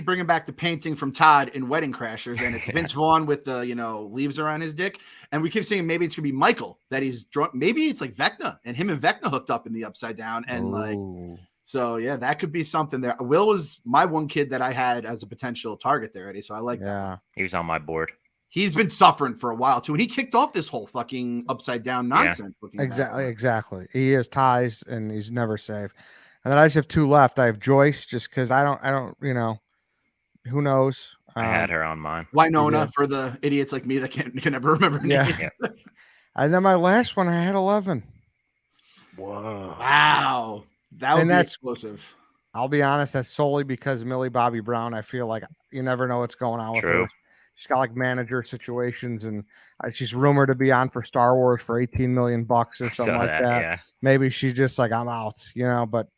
bringing back the painting from Todd in Wedding Crashers, and it's Vince Vaughn with the, leaves around his dick. And we keep saying maybe it's going to be Michael that he's drunk. Maybe it's like Vecna and him and Vecna hooked up in the upside down. And so yeah, that could be something there. Will was my one kid that I had as a potential target there, Eddie. So I like that.
He was on my board.
He's been suffering for a while too. And he kicked off this whole fucking upside down nonsense.
Yeah. Exactly. He has ties and he's never safe. And then I just have 2 left. I have Joyce just because I don't, who knows?
I had her on mine.
Winona for the idiots like me that can never remember names.
Yeah. And then my last one, I had 11.
Whoa.
Wow. That would
And
be
that's-
explosive.
I'll be honest, that's solely because Millie Bobby Brown. I feel like you never know what's going on with
True.
her. She's got like manager situations, and she's rumored to be on for Star Wars for $18 million or something
Saw
like that.
Yeah.
Maybe she's just like, I'm out, but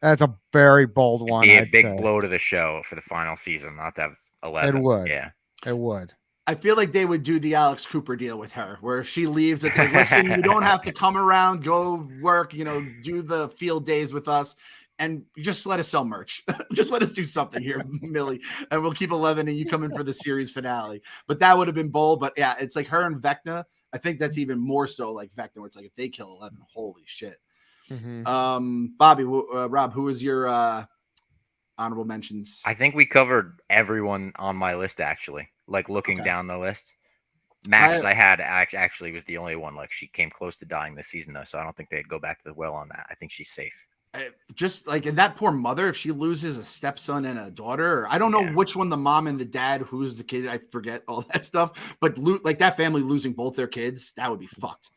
that's a very bold
It'd
one.
be a
I'd
big
say.
blow to the show for the final season, not to have 11.
It would.
Yeah.
It would.
I feel like they would do the Alex Cooper deal with her, where if she leaves, it's like, listen, you don't have to come around, go work, do the field days with us, and just let us sell merch. Just let us do something here, Millie, and we'll keep 11, and you come in for the series finale. But that would have been bold. But yeah, it's like her and Vecna. I think that's even more so like Vecna, where it's like if they kill 11, holy shit.
Mm-hmm.
Bobby, Rob, who was your honorable mentions?
I think we covered everyone on my list, actually. Like looking down the list. Max, I had actually was the only one. Like she came close to dying this season, though, so I don't think they'd go back to the well on that. I think she's safe.
Just like, and that poor mother, if she loses a stepson and a daughter, or I don't know which one, the mom and the dad, who's the kid, I forget all that stuff, but like that family losing both their kids, that would be fucked.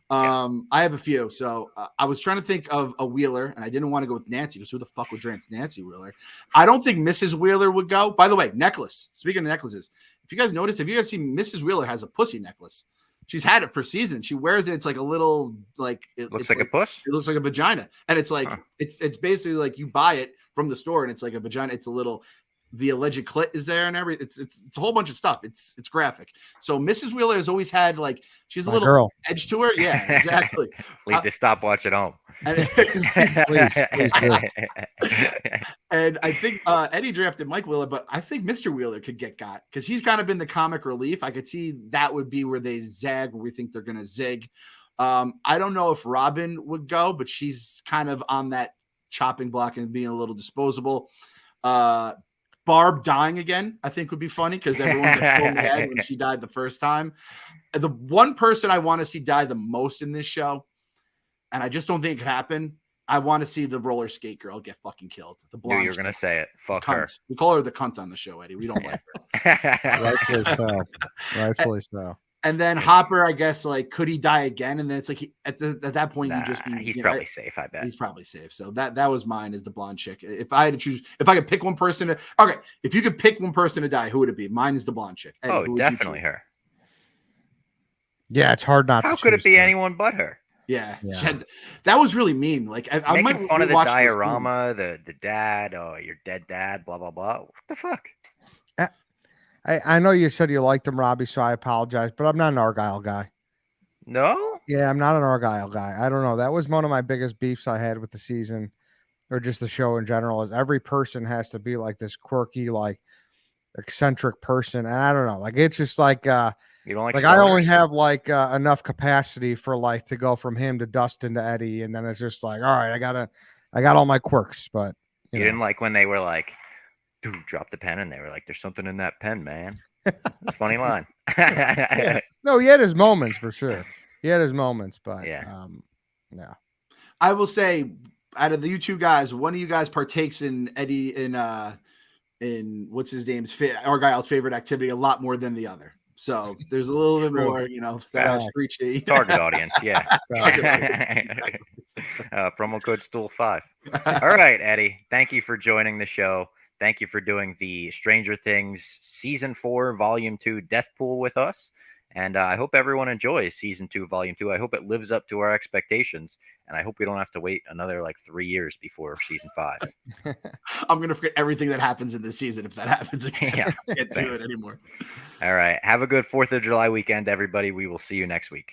I have a few. So I was trying to think of a Wheeler, and I didn't want to go with Nancy because who the fuck would trans Nancy Wheeler? I don't think Mrs. Wheeler would go. By the way, necklace. Speaking of necklaces, if you guys noticed, have you guys seen Mrs. Wheeler has a pussy necklace? She's had it for seasons. She wears it. It's like a little, like it
looks like a puss.
It looks like a vagina, and it's like it's basically like you buy it from the store, and it's like a vagina. It's a little. The alleged clit is there and everything. It's a whole bunch of stuff. It's graphic. So Mrs. Wheeler has always had like she's a little
girl.
edge to her. Yeah, exactly.
Leave the stopwatch at home.
Please do.
And I think Eddie drafted Mike Wheeler, but I think Mr. Wheeler could get got because he's kind of been the comic relief. I could see that would be where they zag, where we think they're going to zig. I don't know if Robin would go, but she's kind of on that chopping block and being a little disposable. Barb dying again, I think would be funny because everyone gets so mad when she died the first time. The one person I want to see die the most in this show, and I just don't think it could happen. I want to see the roller skate girl get fucking killed. The blonde.
You're gonna say it. Fuck
cunt.
her.
We call her the cunt on the show, Eddie. We don't like her.
Rightfully so. Rightfully so.
And then Hopper, I guess, like, could he die again? And then it's like at that point, you just
he's probably safe. I bet
he's probably safe. So that was mine, is the blonde chick. If I had to choose, if I could pick one person if you could pick one person to die, who would it be? Mine is the blonde chick. Eddie,
definitely her.
Yeah, it's hard not.
How could it be anyone but her?
Yeah. That was really mean. Like I might
fun of the diorama, the dad. Oh, your dead dad. Blah blah blah. What the fuck?
I know you said you liked him, Robbie, so I apologize, but I'm not an Argyle guy.
No?
Yeah, I'm not an Argyle guy. I don't know. That was one of my biggest beefs I had with the season, or just the show in general, is every person has to be like this quirky, like eccentric person. And I don't know. Like, it's just like,
you don't like
I only have like enough capacity for like to go from him to Dustin to Eddie. And then it's just like, all right, I got all my quirks, but
you didn't like when they were like, dude, drop the pen, and they were like, there's something in that pen, man. Funny line.
No, he had his moments for sure. He had his moments, but yeah.
I will say, out of the you two guys, one of you guys partakes in Eddie in what's his name's Argyle's favorite activity a lot more than the other. So there's a little bit more, that street
target audience. Yeah. Promo code Stool5. All right, Eddie. Thank you for joining the show. Thank you for doing the Stranger Things Season 4, Volume 2 Death Pool with us. And I hope everyone enjoys Season 2, Volume 2. I hope it lives up to our expectations. And I hope we don't have to wait another 3 years before Season 5.
I'm going to forget everything that happens in this season if that happens again.
Yeah,
I can't do it anymore.
All right. Have a good 4th of July weekend, everybody. We will see you next week.